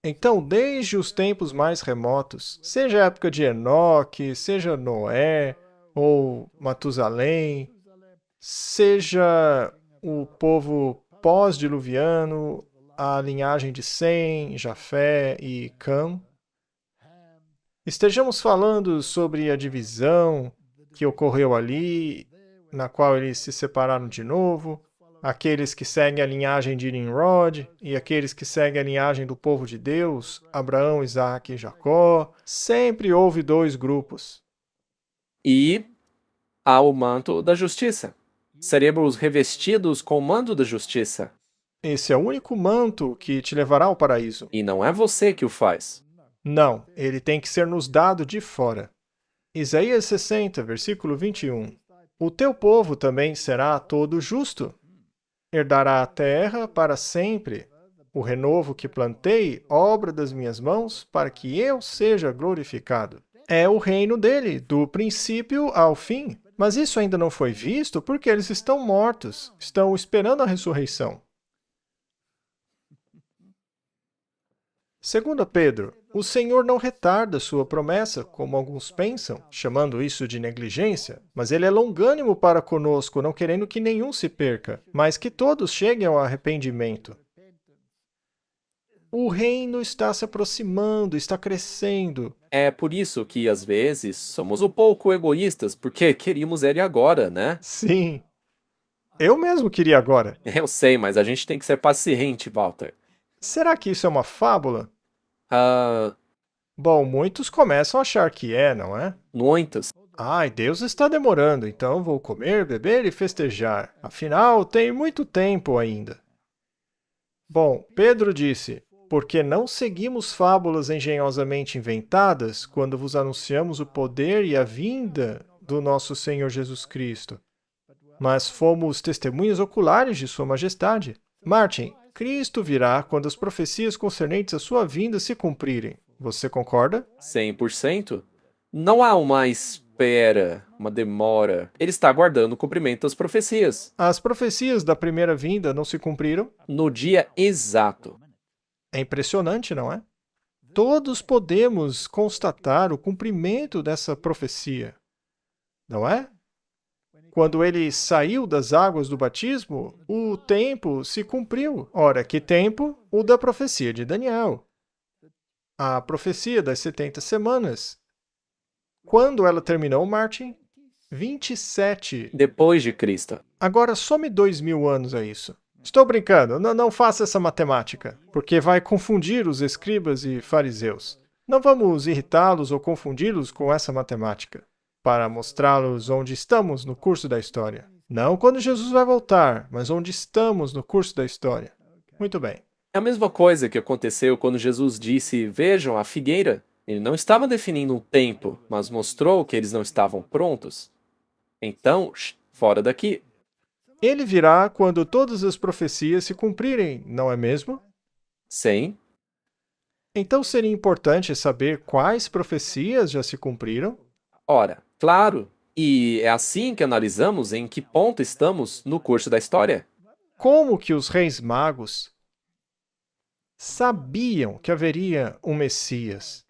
Então, desde os tempos mais remotos, seja a época de Enoque, seja Noé ou Matusalém, seja o povo pós-diluviano, a linhagem de Sem, Jafé e Cã, estejamos falando sobre a divisão que ocorreu ali, na qual eles se separaram de novo, aqueles que seguem a linhagem de Nimrod e aqueles que seguem a linhagem do povo de Deus, Abraão, Isaque e Jacó, sempre houve dois grupos. E há o manto da justiça. Seremos revestidos com o manto da justiça. Esse é o único manto que te levará ao paraíso. E não é você que o faz. Não, ele tem que ser nos dado de fora. Isaías 60, versículo 21. O teu povo também será todo justo. Herdará a terra para sempre. O renovo que plantei, obra das minhas mãos, para que eu seja glorificado. É o reino dele, do princípio ao fim. Mas isso ainda não foi visto porque eles estão mortos, estão esperando a ressurreição. 2 Pedro, o Senhor não retarda sua promessa, como alguns pensam, chamando isso de negligência, mas ele é longânimo para conosco, não querendo que nenhum se perca, mas que todos cheguem ao arrependimento. O reino está se aproximando, está crescendo. É por isso que, às vezes, somos um pouco egoístas, porque queríamos ele agora, né? Sim. Eu mesmo queria agora. Eu sei, mas a gente tem que ser paciente, Walter. Será que isso é uma fábula? Ah, Bom, muitos começam a achar que é, não é? muitos. Ai, Deus está demorando, então vou comer, beber e festejar. Afinal, tem muito tempo ainda. Bom, Pedro disse, porque não seguimos fábulas engenhosamente inventadas quando vos anunciamos o poder e a vinda do nosso Senhor Jesus Cristo, mas fomos testemunhas oculares de sua majestade. Martin, Cristo virá quando as profecias concernentes à sua vinda se cumprirem. Você concorda? 100%? Não há uma espera, uma demora. Ele está aguardando o cumprimento das profecias. As profecias da primeira vinda não se cumpriram? No dia exato. É impressionante, não é? Todos podemos constatar o cumprimento dessa profecia, não é? Quando ele saiu das águas do batismo, o tempo se cumpriu. Ora, que tempo? O da profecia de Daniel. A profecia das 70 semanas. Quando ela terminou, Martin? 27. Depois de Cristo. Agora, some 2000 anos a isso. Estou brincando, não faça essa matemática, porque vai confundir os escribas e fariseus. Não vamos irritá-los ou confundi-los com essa matemática, para mostrá-los onde estamos no curso da história. Não quando Jesus vai voltar, mas onde estamos no curso da história. Muito bem. É a mesma coisa que aconteceu quando Jesus disse: Vejam a figueira. Ele não estava definindo um tempo, mas mostrou que eles não estavam prontos. Então, fora daqui. Ele virá quando todas as profecias se cumprirem, não é mesmo? Sim. Então seria importante saber quais profecias já se cumpriram? Ora, claro. E é assim que analisamos em que ponto estamos no curso da história. Como que os reis magos sabiam que haveria um Messias?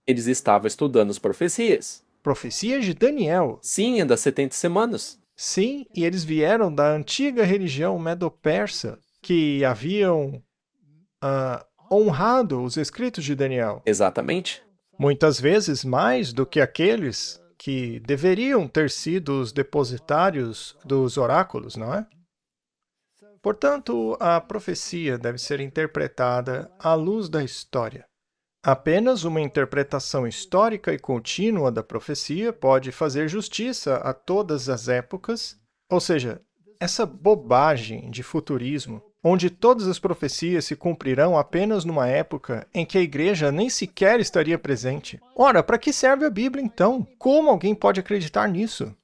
Eles estavam estudando as profecias. Profecias de Daniel. Sim, é das 70 semanas. Sim, e eles vieram da antiga religião medo-persa, que haviam honrado os escritos de Daniel. Exatamente. Muitas vezes mais do que aqueles que deveriam ter sido os depositários dos oráculos, não é? Portanto, a profecia deve ser interpretada à luz da história. Apenas uma interpretação histórica e contínua da profecia pode fazer justiça a todas as épocas, ou seja, essa bobagem de futurismo, onde todas as profecias se cumprirão apenas numa época em que a igreja nem sequer estaria presente. Ora, para que serve a Bíblia então? Como alguém pode acreditar nisso?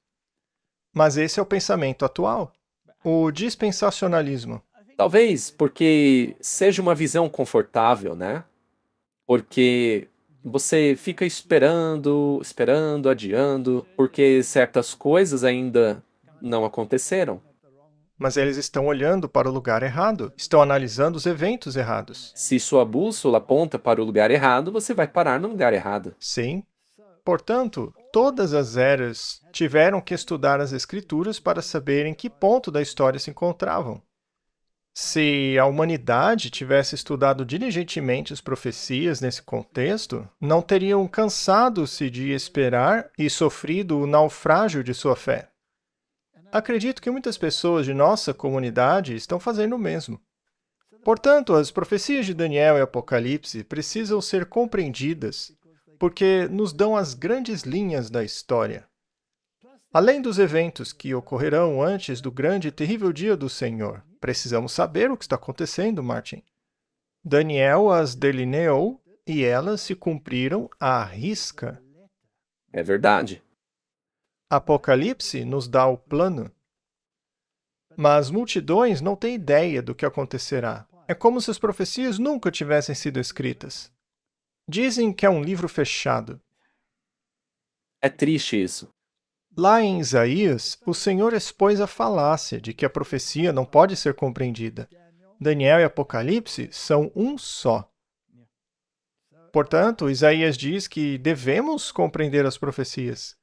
Mas esse é o pensamento atual, o dispensacionalismo. Talvez porque seja uma visão confortável, né? Porque você fica esperando, adiando, porque certas coisas ainda não aconteceram. Mas eles estão olhando para o lugar errado, estão analisando os eventos errados. Se sua bússola aponta para o lugar errado, você vai parar no lugar errado. Sim. Portanto, todas as eras tiveram que estudar as Escrituras para saber em que ponto da história se encontravam. Se a humanidade tivesse estudado diligentemente as profecias nesse contexto, não teriam cansado-se de esperar e sofrido o naufrágio de sua fé. Acredito que muitas pessoas de nossa comunidade estão fazendo o mesmo. Portanto, as profecias de Daniel e Apocalipse precisam ser compreendidas, porque nos dão as grandes linhas da história. Além dos eventos que ocorrerão antes do grande e terrível dia do Senhor, precisamos saber o que está acontecendo, Martin. Daniel as delineou e elas se cumpriram à risca. É verdade. Apocalipse nos dá o plano. Mas multidões não têm ideia do que acontecerá. É como se as profecias nunca tivessem sido escritas. Dizem que é um livro fechado. É triste isso. Lá em Isaías, o Senhor expôs a falácia de que a profecia não pode ser compreendida. Daniel e Apocalipse são um só. Portanto, Isaías diz que devemos compreender as profecias.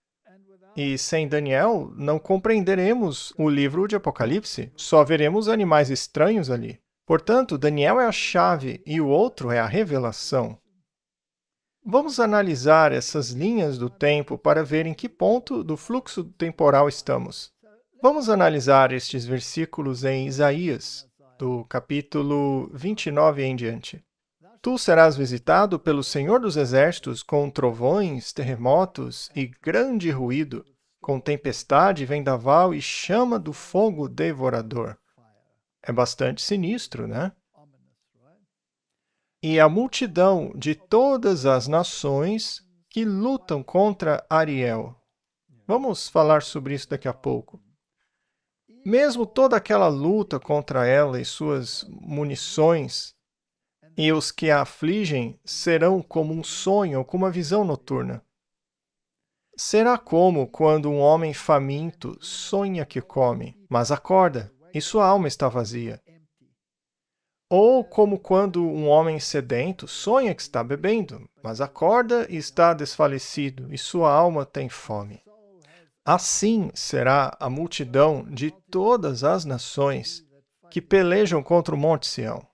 E sem Daniel, não compreenderemos o livro de Apocalipse. Só veremos animais estranhos ali. Portanto, Daniel é a chave e o outro é a revelação. Vamos analisar essas linhas do tempo para ver em que ponto do fluxo temporal estamos. Vamos analisar estes versículos em Isaías, do capítulo 29 em diante. Tu serás visitado pelo Senhor dos Exércitos com trovões, terremotos e grande ruído, com tempestade, vendaval e chama do fogo devorador. É bastante sinistro, né? E a multidão de todas as nações que lutam contra Ariel. Vamos falar sobre isso daqui a pouco. Mesmo toda aquela luta contra ela e suas munições, e os que a afligem serão como um sonho ou como uma visão noturna. Será como quando um homem faminto sonha que come, mas acorda, e sua alma está vazia. Ou como quando um homem sedento sonha que está bebendo, mas acorda e está desfalecido, e sua alma tem fome. Assim será a multidão de todas as nações que pelejam contra o Monte Sião.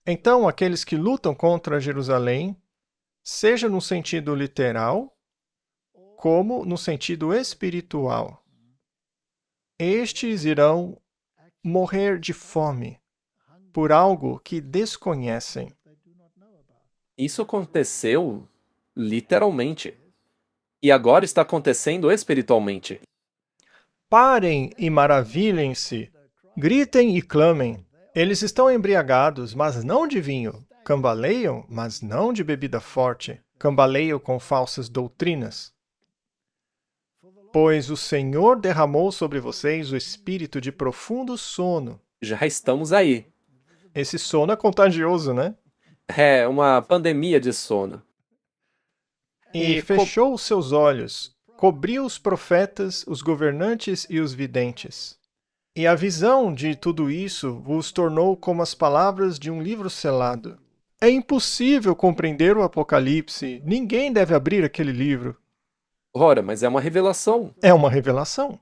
Então, aqueles que lutam contra Jerusalém, seja no sentido literal, como no sentido espiritual, estes irão morrer de fome por algo que desconhecem. Isso aconteceu literalmente. E agora está acontecendo espiritualmente. Parem e maravilhem-se, gritem e clamem. Eles estão embriagados, mas não de vinho. Cambaleiam, mas não de bebida forte. Cambaleiam com falsas doutrinas. Pois o Senhor derramou sobre vocês o espírito de profundo sono. Já estamos aí. Esse sono é contagioso, né? É uma pandemia de sono. E fechou os seus olhos, cobriu os profetas, os governantes e os videntes. E a visão de tudo isso vos tornou como as palavras de um livro selado. É impossível compreender o Apocalipse. Ninguém deve abrir aquele livro. Ora, mas é uma revelação. É uma revelação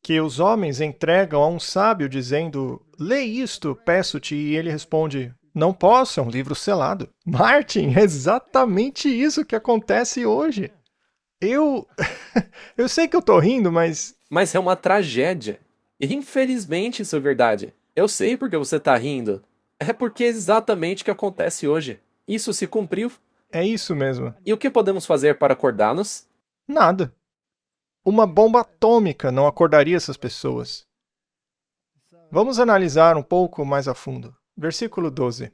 que os homens entregam a um sábio dizendo: lê isto, peço-te, e ele responde: não posso, é um livro selado. Martin, é exatamente isso que acontece hoje. Eu sei que eu tô rindo, mas Mas é uma tragédia. E infelizmente isso é verdade. Eu sei porque você tá rindo. É porque é exatamente o que acontece hoje. Isso se cumpriu. é isso mesmo. E o que podemos fazer para acordá-los? Nada. Uma bomba atômica não acordaria essas pessoas. Vamos analisar um pouco mais a fundo. Versículo 12.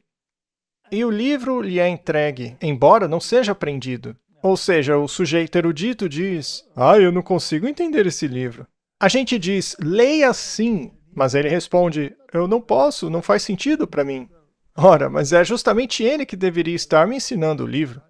E o livro lhe é entregue, embora não seja apreendido. Ou seja, o sujeito erudito diz: eu não consigo entender esse livro. A gente diz: leia assim, mas ele responde: eu não posso, não faz sentido para mim. Ora, mas é justamente ele que deveria estar me ensinando o livro.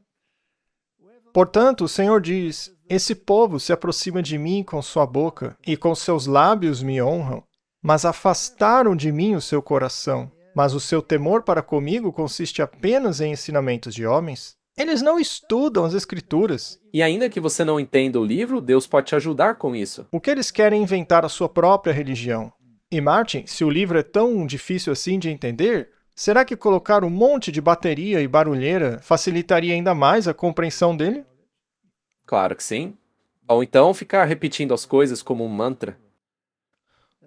Portanto, o Senhor diz: esse povo se aproxima de mim com sua boca, e com seus lábios me honram, mas afastaram de mim o seu coração. Mas o seu temor para comigo consiste apenas em ensinamentos de homens. Eles não estudam as Escrituras. E ainda que você não entenda o livro, Deus pode te ajudar com isso. O que eles querem é inventar a sua própria religião. E Martin, se o livro é tão difícil assim de entender, será que colocar um monte de bateria e barulheira facilitaria ainda mais a compreensão dele? Claro que sim. Ou então ficar repetindo as coisas como um mantra.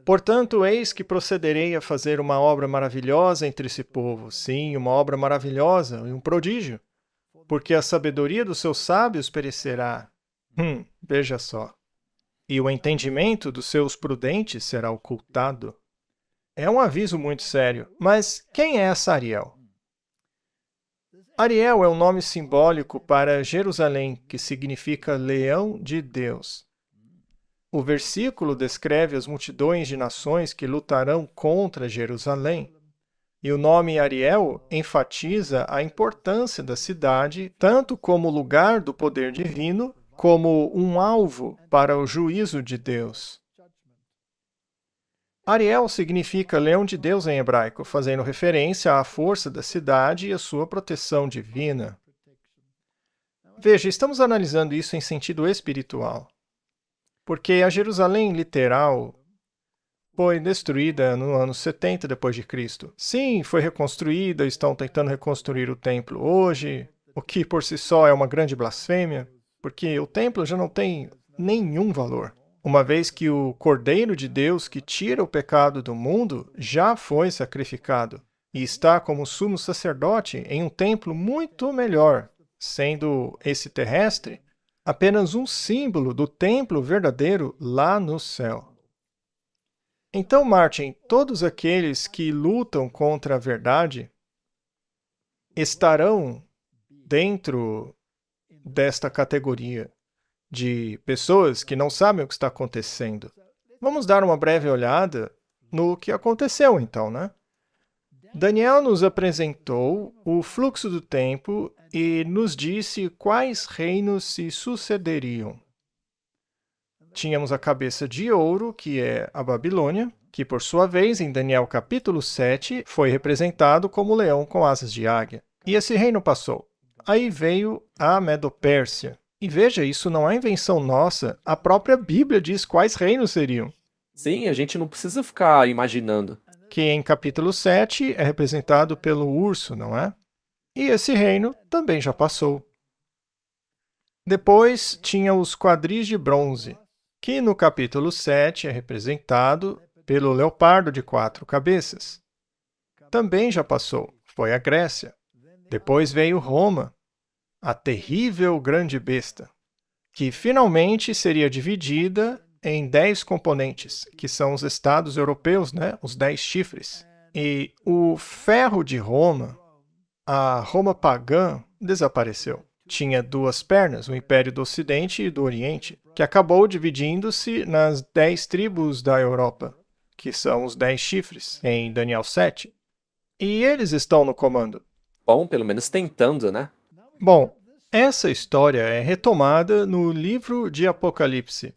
Portanto, eis que procederei a fazer uma obra maravilhosa entre esse povo. Sim, uma obra maravilhosa e um prodígio. Porque a sabedoria dos seus sábios perecerá. Veja só. E o entendimento dos seus prudentes será ocultado. É um aviso muito sério. Mas quem é essa Ariel? Ariel é um nome simbólico para Jerusalém, que significa leão de Deus. O versículo descreve as multidões de nações que lutarão contra Jerusalém. E o nome Ariel enfatiza a importância da cidade, tanto como lugar do poder divino, como um alvo para o juízo de Deus. Ariel significa leão de Deus em hebraico, fazendo referência à força da cidade e à sua proteção divina. Veja, estamos analisando isso em sentido espiritual. Porque a Jerusalém literal foi destruída no ano 70 depois de Cristo. Sim, foi reconstruída, estão tentando reconstruir o templo hoje, o que por si só é uma grande blasfêmia, porque o templo já não tem nenhum valor, uma vez que o Cordeiro de Deus que tira o pecado do mundo já foi sacrificado e está como sumo sacerdote em um templo muito melhor, sendo esse terrestre apenas um símbolo do templo verdadeiro lá no céu. Então, Martin, todos aqueles que lutam contra a verdade estarão dentro desta categoria de pessoas que não sabem o que está acontecendo. Vamos dar uma breve olhada no que aconteceu então, né? Daniel nos apresentou o fluxo do tempo e nos disse quais reinos se sucederiam. Tínhamos a cabeça de ouro, que é a Babilônia, que por sua vez, em Daniel capítulo 7, foi representado como leão com asas de águia. E esse reino passou. Aí veio a Medo-Pérsia. E veja, isso não é invenção nossa, a própria Bíblia diz quais reinos seriam. Sim, a gente não precisa ficar imaginando. Que em capítulo 7 é representado pelo urso, não é? E esse reino também já passou. Depois tinha os quadris de bronze, que no capítulo 7 é representado pelo leopardo de 4 cabeças. Também já passou, foi a Grécia. Depois veio Roma, a terrível grande besta, que finalmente seria dividida em 10 componentes, que são os estados europeus, né? Os 10 chifres. E o ferro de Roma, a Roma pagã, desapareceu. Tinha 2 pernas, o Império do Ocidente e do Oriente, que acabou dividindo-se nas 10 tribos da Europa, que são os 10 chifres, em Daniel 7. E eles estão no comando. Bom, pelo menos tentando, né? Bom, essa história é retomada no livro de Apocalipse.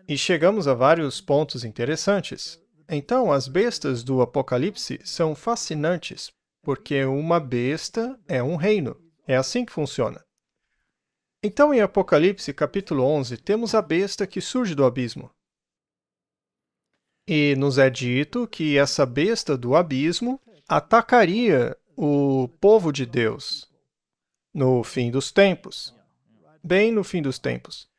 E chegamos a vários pontos interessantes. Então, as bestas do Apocalipse são fascinantes, porque uma besta é um reino. É assim que funciona. Então, em Apocalipse, capítulo 11, temos a besta que surge do abismo. E nos é dito que essa besta do abismo atacaria o povo de Deus no fim dos tempos. Bem no fim dos tempos.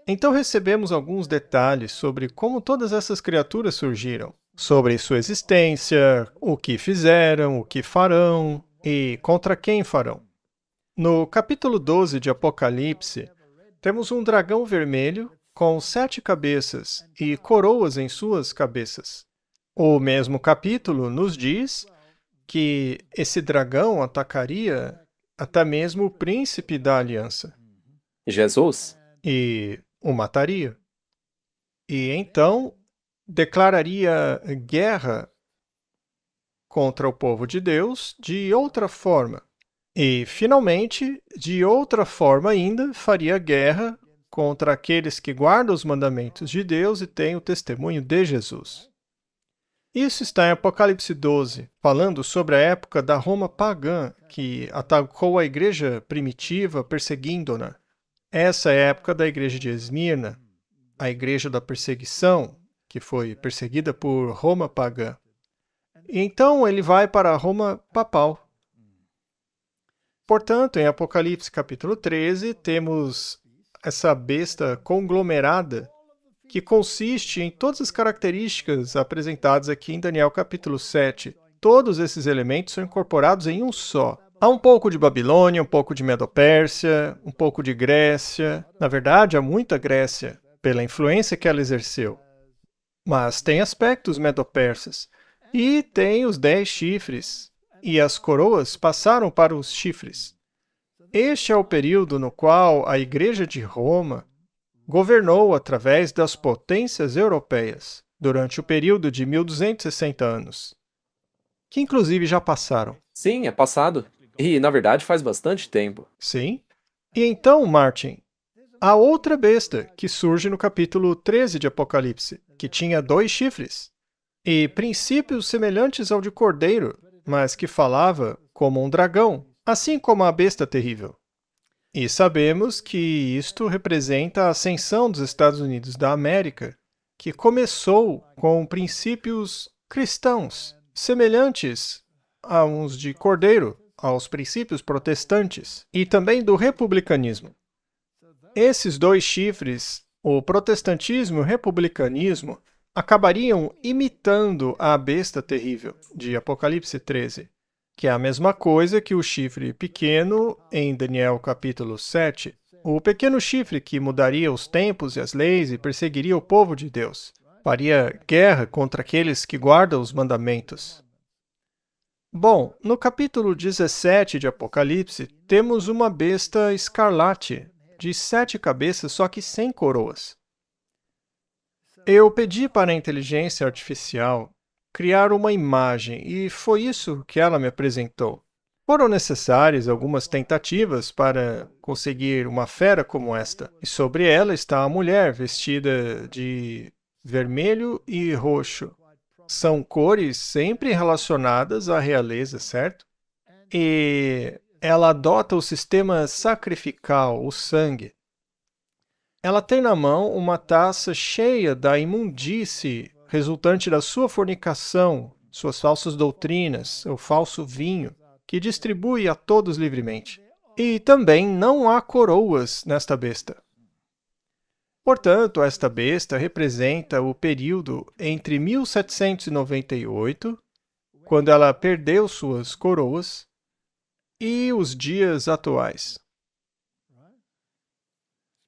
Então recebemos alguns detalhes sobre como todas essas criaturas surgiram, sobre sua existência, o que fizeram, o que farão e contra quem farão. No capítulo 12 de Apocalipse, temos um dragão vermelho com 7 cabeças e coroas em suas cabeças. O mesmo capítulo nos diz que esse dragão atacaria até mesmo o príncipe da aliança. Jesus? E o mataria. E então declararia guerra contra o povo de Deus de outra forma. E, finalmente, de outra forma ainda, faria guerra contra aqueles que guardam os mandamentos de Deus e têm o testemunho de Jesus. Isso está em Apocalipse 12, falando sobre a época da Roma pagã, que atacou a igreja primitiva, perseguindo-na. Essa é a época da igreja de Esmirna, a igreja da perseguição, que foi perseguida por Roma pagã. E então ele vai para a Roma papal. Portanto, em Apocalipse capítulo 13, temos essa besta conglomerada que consiste em todas as características apresentadas aqui em Daniel capítulo 7. Todos esses elementos são incorporados em um só. Há um pouco de Babilônia, um pouco de Medo-Pérsia, um pouco de Grécia. Na verdade, há muita Grécia, pela influência que ela exerceu. Mas tem aspectos medo-persas. E tem os 10 chifres. E as coroas passaram para os chifres. Este é o período no qual a Igreja de Roma governou através das potências europeias, durante o período de 1260 anos, que inclusive já passaram. Sim, é passado. E, na verdade, faz bastante tempo. Sim. E então, Martin, há outra besta que surge no capítulo 13 de Apocalipse, que tinha 2 chifres e princípios semelhantes ao de cordeiro, mas que falava como um dragão, assim como a besta terrível. E sabemos que isto representa a ascensão dos Estados Unidos da América, que começou com princípios cristãos, semelhantes a uns de cordeiro, aos princípios protestantes, e também do republicanismo. Esses 2 chifres, o protestantismo e o republicanismo, acabariam imitando a besta terrível de Apocalipse 13, que é a mesma coisa que o chifre pequeno em Daniel capítulo 7, o pequeno chifre que mudaria os tempos e as leis e perseguiria o povo de Deus, faria guerra contra aqueles que guardam os mandamentos. Bom, no capítulo 17 de Apocalipse, temos uma besta escarlate, de 7 cabeças, só que sem coroas. Eu pedi para a inteligência artificial criar uma imagem e foi isso que ela me apresentou. Foram necessárias algumas tentativas para conseguir uma fera como esta. E sobre ela está a mulher vestida de vermelho e roxo. São cores sempre relacionadas à realeza, certo? E ela adota o sistema sacrificial, o sangue. Ela tem na mão uma taça cheia da imundície resultante da sua fornicação, suas falsas doutrinas, o falso vinho, que distribui a todos livremente. E também não há coroas nesta besta. Portanto, esta besta representa o período entre 1798, quando ela perdeu suas coroas, e os dias atuais.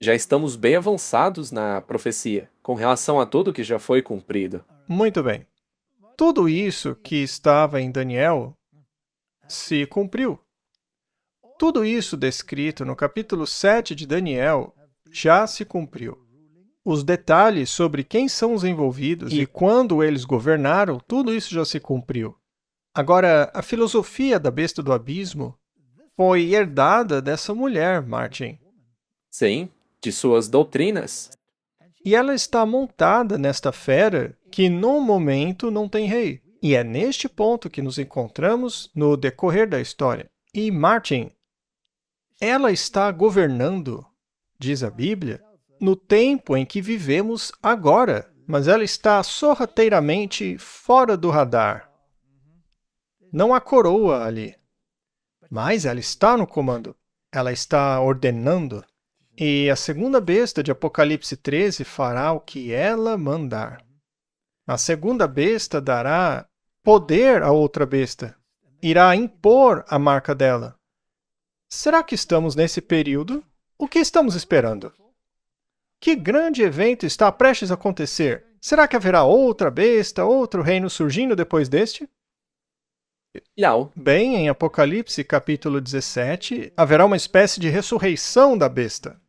Já estamos bem avançados na profecia, com relação a tudo que já foi cumprido. Muito bem. Tudo isso que estava em Daniel se cumpriu. Tudo isso descrito no capítulo 7 de Daniel já se cumpriu. Os detalhes sobre quem são os envolvidos e quando eles governaram, tudo isso já se cumpriu. Agora, a filosofia da besta do abismo foi herdada dessa mulher, Martin. Sim, de suas doutrinas. E ela está montada nesta fera que, no momento, não tem rei. E é neste ponto que nos encontramos no decorrer da história. E, Martin, ela está governando, diz a Bíblia, no tempo em que vivemos agora. Mas ela está sorrateiramente fora do radar. Não há coroa ali. Mas ela está no comando. Ela está ordenando. E a segunda besta de Apocalipse 13 fará o que ela mandar. A segunda besta dará poder à outra besta. Irá impor a marca dela. Será que estamos nesse período? O que estamos esperando? Que grande evento está prestes a acontecer? Será que haverá outra besta, outro reino surgindo depois deste? Não. Bem, em Apocalipse capítulo 17, haverá uma espécie de ressurreição da besta.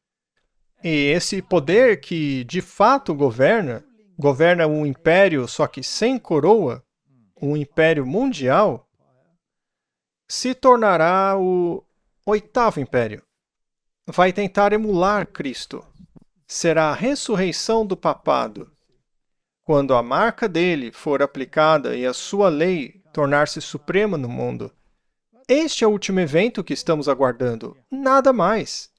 E esse poder que de fato governa um império só que sem coroa, um império mundial, se tornará o oitavo império. Vai tentar emular Cristo. Será a ressurreição do papado. Quando a marca dele for aplicada e a sua lei tornar-se suprema no mundo. Este é o último evento que estamos aguardando, nada mais.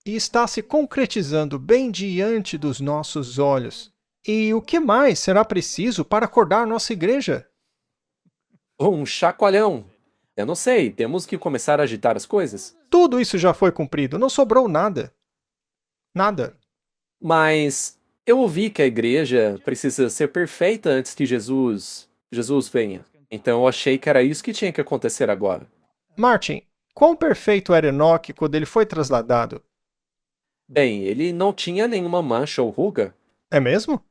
E está se concretizando bem diante dos nossos olhos. E o que mais será preciso para acordar nossa igreja? Um chacoalhão. Eu não sei, temos que começar a agitar as coisas. Tudo isso já foi cumprido, não sobrou nada. Nada. Mas eu ouvi que a igreja precisa ser perfeita antes que Jesus venha. Então eu achei que era isso que tinha que acontecer agora. Martin, quão perfeito era Enoque quando ele foi trasladado? Bem, ele não tinha nenhuma mancha ou ruga. É mesmo?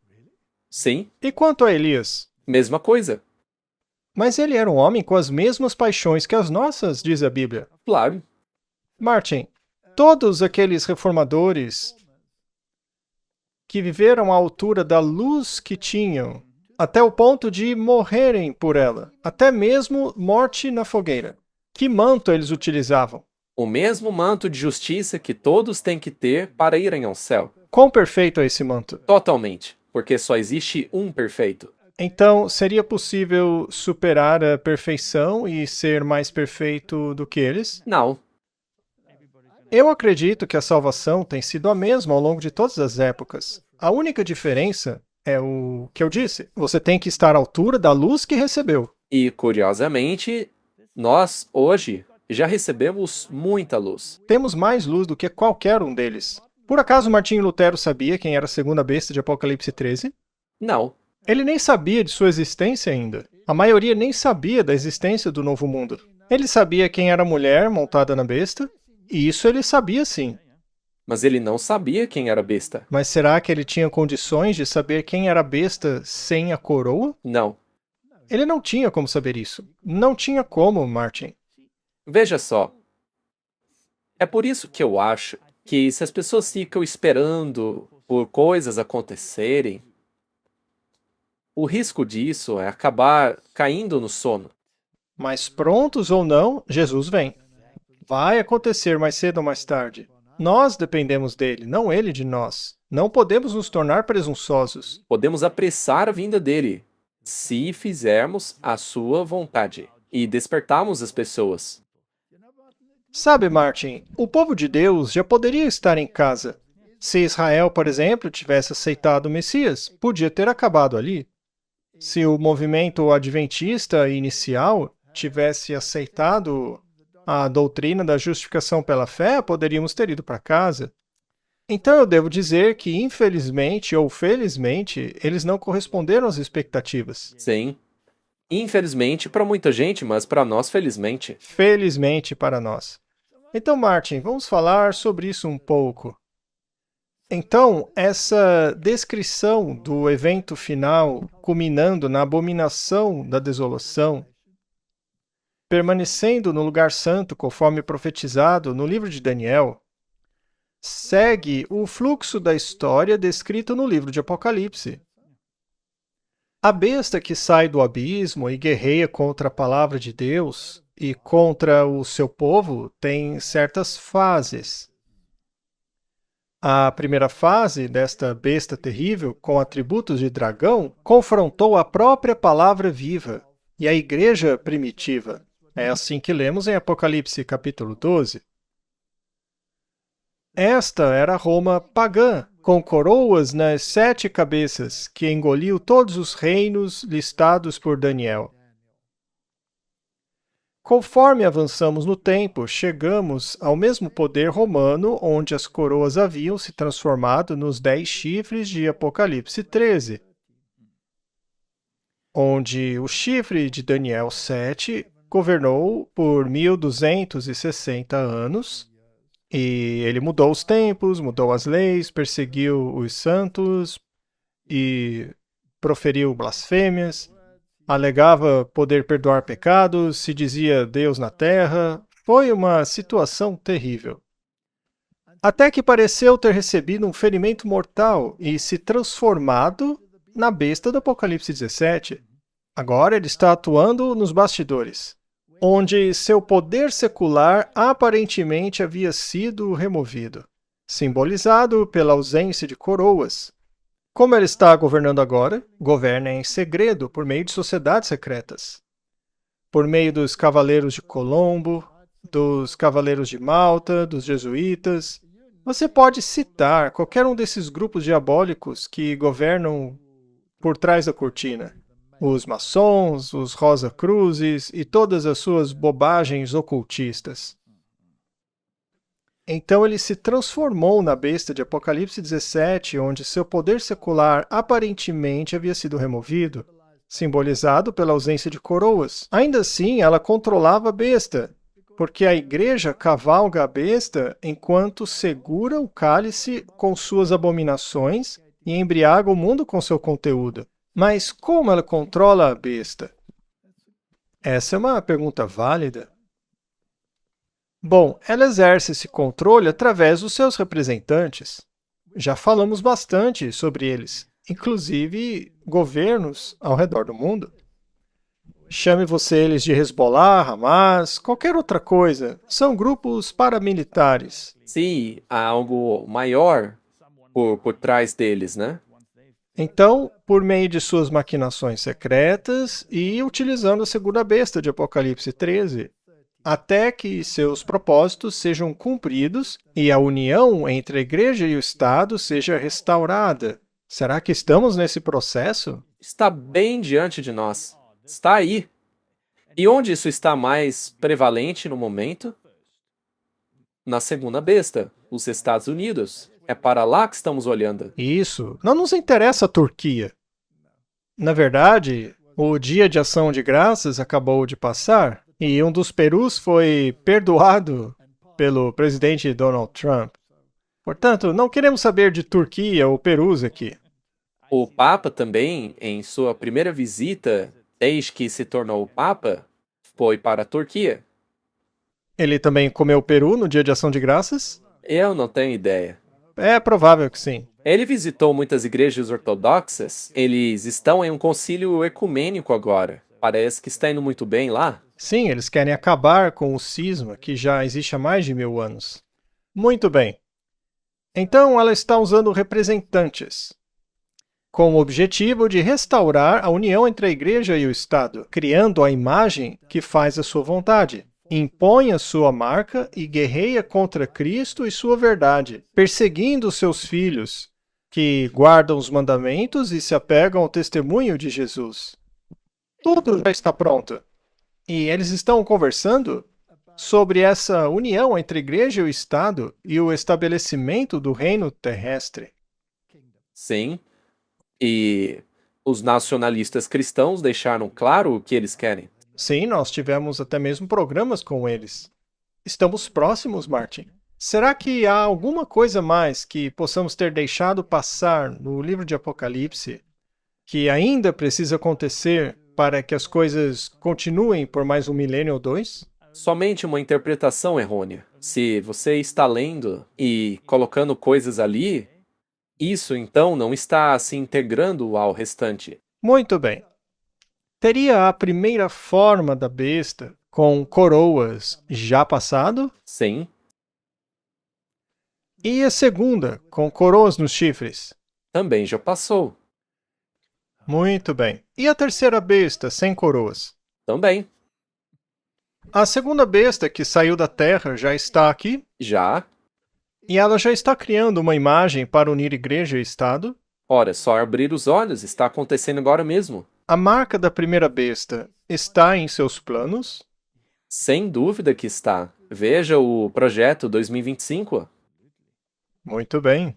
Sim, E quanto a Elias? mesma coisa. Mas ele era um homem com as mesmas paixões que as nossas, diz a Bíblia. Claro. Martin, todos aqueles reformadores que viveram à altura da luz que tinham, até o ponto de morrerem por ela, até mesmo morte na fogueira. Que manto eles utilizavam? O mesmo manto de justiça que todos têm que ter para irem ao céu. Quão perfeito é esse manto? Totalmente. Porque só existe um perfeito. Então, seria possível superar a perfeição e ser mais perfeito do que eles? Não. Eu acredito que a salvação tem sido a mesma ao longo de todas as épocas. A única diferença é o que eu disse. Você tem que estar à altura da luz que recebeu. E, curiosamente, nós, hoje, já recebemos muita luz. Temos mais luz do que qualquer um deles. Por acaso Martinho Lutero sabia quem era a segunda besta de Apocalipse 13? Não. Ele nem sabia de sua existência ainda. A maioria nem sabia da existência do novo mundo. Ele sabia quem era a mulher montada na besta, e isso ele sabia sim. Mas ele não sabia quem era a besta. Mas será que ele tinha condições de saber quem era a besta sem a coroa? Não. Ele não tinha como saber isso. Não tinha como, Martin. Veja só. É por isso que eu acho que se as pessoas ficam esperando por coisas acontecerem, o risco disso é acabar caindo no sono. Mas prontos ou não, Jesus vem. Vai acontecer mais cedo ou mais tarde. Nós dependemos dele, não ele de nós. Não podemos nos tornar presunçosos. Podemos apressar a vinda dele, se fizermos a sua vontade e despertarmos as pessoas. Sabe, Martin, o povo de Deus já poderia estar em casa. Se Israel, por exemplo, tivesse aceitado o Messias, podia ter acabado ali. Se o movimento adventista inicial tivesse aceitado a doutrina da justificação pela fé, poderíamos ter ido para casa. Então eu devo dizer que, infelizmente ou felizmente, eles não corresponderam às expectativas. Sim. Infelizmente para muita gente, mas para nós, felizmente. Felizmente para nós. Então, Martin, vamos falar sobre isso um pouco. Então, essa descrição do evento final, culminando na abominação da desolação, permanecendo no lugar santo, conforme profetizado no livro de Daniel, segue o fluxo da história descrito no livro de Apocalipse. A besta que sai do abismo e guerreia contra a palavra de Deus e contra o seu povo tem certas fases. A primeira fase desta besta terrível, com atributos de dragão, confrontou a própria palavra viva e a igreja primitiva. É assim que lemos em Apocalipse capítulo 12. Esta era Roma pagã, com coroas nas 7 cabeças, que engoliu todos os reinos listados por Daniel. Conforme avançamos no tempo, chegamos ao mesmo poder romano, onde as coroas haviam se transformado nos 10 chifres de Apocalipse 13, onde o chifre de Daniel 7 governou por 1260 anos, e ele mudou os tempos, mudou as leis, perseguiu os santos e proferiu blasfêmias. Alegava poder perdoar pecados, se dizia Deus na terra. Foi uma situação terrível. Até que pareceu ter recebido um ferimento mortal e se transformado na besta do Apocalipse 17. Agora ele está atuando nos bastidores, onde seu poder secular aparentemente havia sido removido, simbolizado pela ausência de coroas. Como ele está governando agora, governa em segredo por meio de sociedades secretas. Por meio dos Cavaleiros de Colombo, dos Cavaleiros de Malta, dos Jesuítas. Você pode citar qualquer um desses grupos diabólicos que governam por trás da cortina. Os maçons, os Rosa Cruzes e todas as suas bobagens ocultistas. Então ele se transformou na besta de Apocalipse 17, onde seu poder secular aparentemente havia sido removido, simbolizado pela ausência de coroas. Ainda assim, ela controlava a besta, porque a igreja cavalga a besta enquanto segura o cálice com suas abominações e embriaga o mundo com seu conteúdo. Mas como ela controla a besta? Essa é uma pergunta válida. Bom, ela exerce esse controle através dos seus representantes. Já falamos bastante sobre eles, inclusive governos ao redor do mundo. Chame você eles de Hezbollah, Hamas, qualquer outra coisa. São grupos paramilitares. Sim, há algo maior por trás deles, né? Então, por meio de suas maquinações secretas e utilizando a segunda besta de Apocalipse 13, até que seus propósitos sejam cumpridos e a união entre a igreja e o Estado seja restaurada. Será que estamos nesse processo? Está bem diante de nós. Está aí. E onde isso está mais prevalente no momento? Na segunda besta, os Estados Unidos. É para lá que estamos olhando. Isso. Não nos interessa a Turquia. Na verdade, o Dia de Ação de Graças acabou de passar e um dos perus foi perdoado pelo presidente Donald Trump. Portanto, não queremos saber de Turquia ou perus aqui. O Papa também, em sua primeira visita, desde que se tornou Papa, foi para a Turquia. Ele também comeu peru no Dia de Ação de Graças? Eu não tenho ideia. É provável que sim. Ele visitou muitas igrejas ortodoxas. Eles estão em um concílio ecumênico agora. Parece que está indo muito bem lá. Sim, eles querem acabar com o cisma que já existe há mais de 1000 anos. Muito bem. Então, ela está usando representantes, com o objetivo de restaurar a união entre a Igreja e o Estado, criando a imagem que faz a sua vontade. Impõe a sua marca e guerreia contra Cristo e sua verdade, perseguindo seus filhos, que guardam os mandamentos e se apegam ao testemunho de Jesus. Tudo já está pronto. E eles estão conversando sobre essa união entre a Igreja e o Estado e o estabelecimento do reino terrestre. Sim. E os nacionalistas cristãos deixaram claro o que eles querem. Sim, nós tivemos até mesmo programas com eles. Estamos próximos, Martin. Será que há alguma coisa mais que possamos ter deixado passar no livro de Apocalipse que ainda precisa acontecer para que as coisas continuem por mais 1 milênio ou 2? Somente uma interpretação errônea. Se você está lendo e colocando coisas ali, isso então não está se integrando ao restante. Muito bem. Teria a primeira forma da besta com coroas já passado? Sim. E a segunda, com coroas nos chifres? Também já passou. Muito bem. E a terceira besta, sem coroas? Também. A segunda besta que saiu da terra já está aqui? Já. E ela já está criando uma imagem para unir igreja e Estado? Ora, só abrir os olhos, está acontecendo agora mesmo. A marca da primeira besta está em seus planos? Sem dúvida que está. Veja o projeto 2025. Muito bem.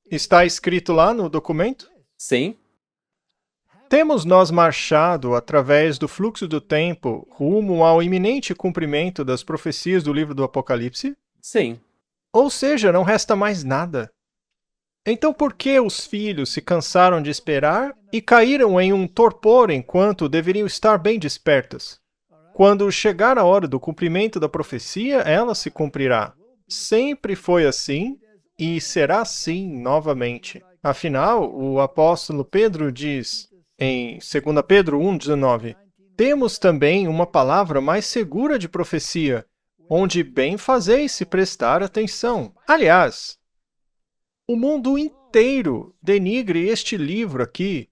Está escrito lá no documento? Sim. Temos nós marchado através do fluxo do tempo rumo ao iminente cumprimento das profecias do livro do Apocalipse? Sim. Ou seja, não resta mais nada. Então por que os filhos se cansaram de esperar e caíram em um torpor enquanto deveriam estar bem despertas? Quando chegar a hora do cumprimento da profecia, ela se cumprirá. Sempre foi assim e será assim novamente. Afinal, o apóstolo Pedro diz em 2 Pedro 1,19: temos também uma palavra mais segura de profecia, onde bem fazeis se prestar atenção. Aliás, o mundo inteiro denigre este livro aqui,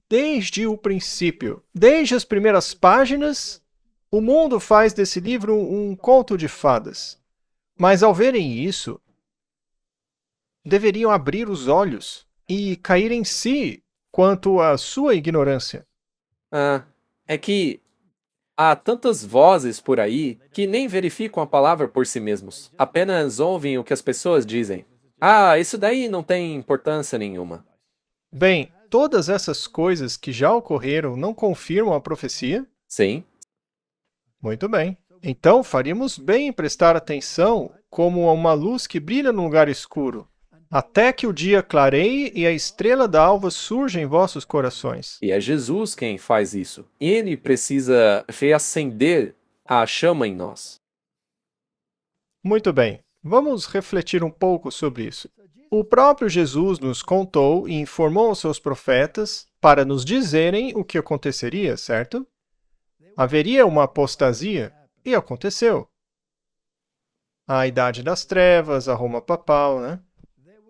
desde o princípio. Desde as primeiras páginas, o mundo faz desse livro um conto de fadas. Mas ao verem isso, deveriam abrir os olhos e cair em si quanto à sua ignorância. É que há tantas vozes por aí que nem verificam a palavra por si mesmos. Apenas ouvem o que as pessoas dizem. Isso daí não tem importância nenhuma. Bem, todas essas coisas que já ocorreram não confirmam a profecia? Sim. Muito bem. Então, faríamos bem em prestar atenção como a uma luz que brilha num lugar escuro, até que o dia clareie e a estrela da alva surja em vossos corações. E é Jesus quem faz isso. Ele precisa reacender a chama em nós. Muito bem. Vamos refletir um pouco sobre isso. O próprio Jesus nos contou e informou aos seus profetas para nos dizerem o que aconteceria, certo? Haveria uma apostasia, e aconteceu. A Idade das Trevas, a Roma Papal, né?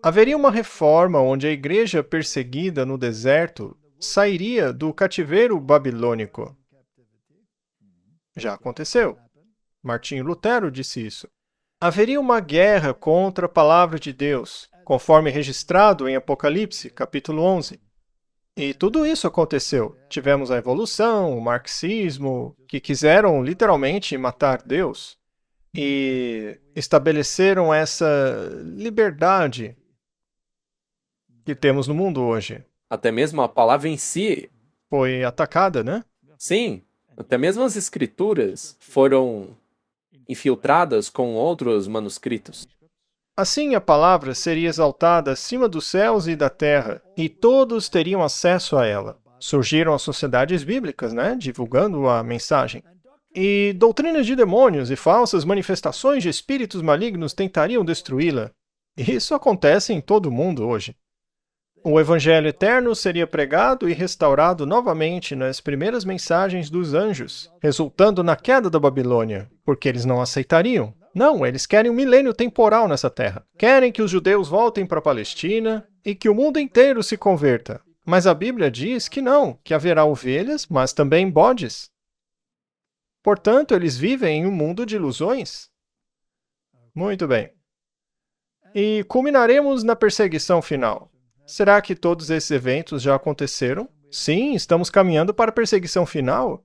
Haveria uma reforma onde a igreja perseguida no deserto sairia do cativeiro babilônico. Já aconteceu. Martinho Lutero disse isso. Haveria uma guerra contra a palavra de Deus, conforme registrado em Apocalipse, capítulo 11. E tudo isso aconteceu. Tivemos a evolução, o marxismo, que quiseram literalmente matar Deus, e estabeleceram essa liberdade que temos no mundo hoje. Até mesmo a palavra em si. Foi atacada, né? Sim, até mesmo as escrituras foram infiltradas com outros manuscritos. Assim, a palavra seria exaltada acima dos céus e da terra, e todos teriam acesso a ela. Surgiram as sociedades bíblicas, né? Divulgando a mensagem. E doutrinas de demônios e falsas manifestações de espíritos malignos tentariam destruí-la. Isso acontece em todo o mundo hoje. O Evangelho eterno seria pregado e restaurado novamente nas primeiras mensagens dos anjos, resultando na queda da Babilônia, porque eles não aceitariam. Não, eles querem um milênio temporal nessa terra. Querem que os judeus voltem para a Palestina e que o mundo inteiro se converta. Mas a Bíblia diz que não, que haverá ovelhas, mas também bodes. Portanto, eles vivem em um mundo de ilusões. Muito bem. E culminaremos na perseguição final. Será que todos esses eventos já aconteceram? Sim, estamos caminhando para a perseguição final.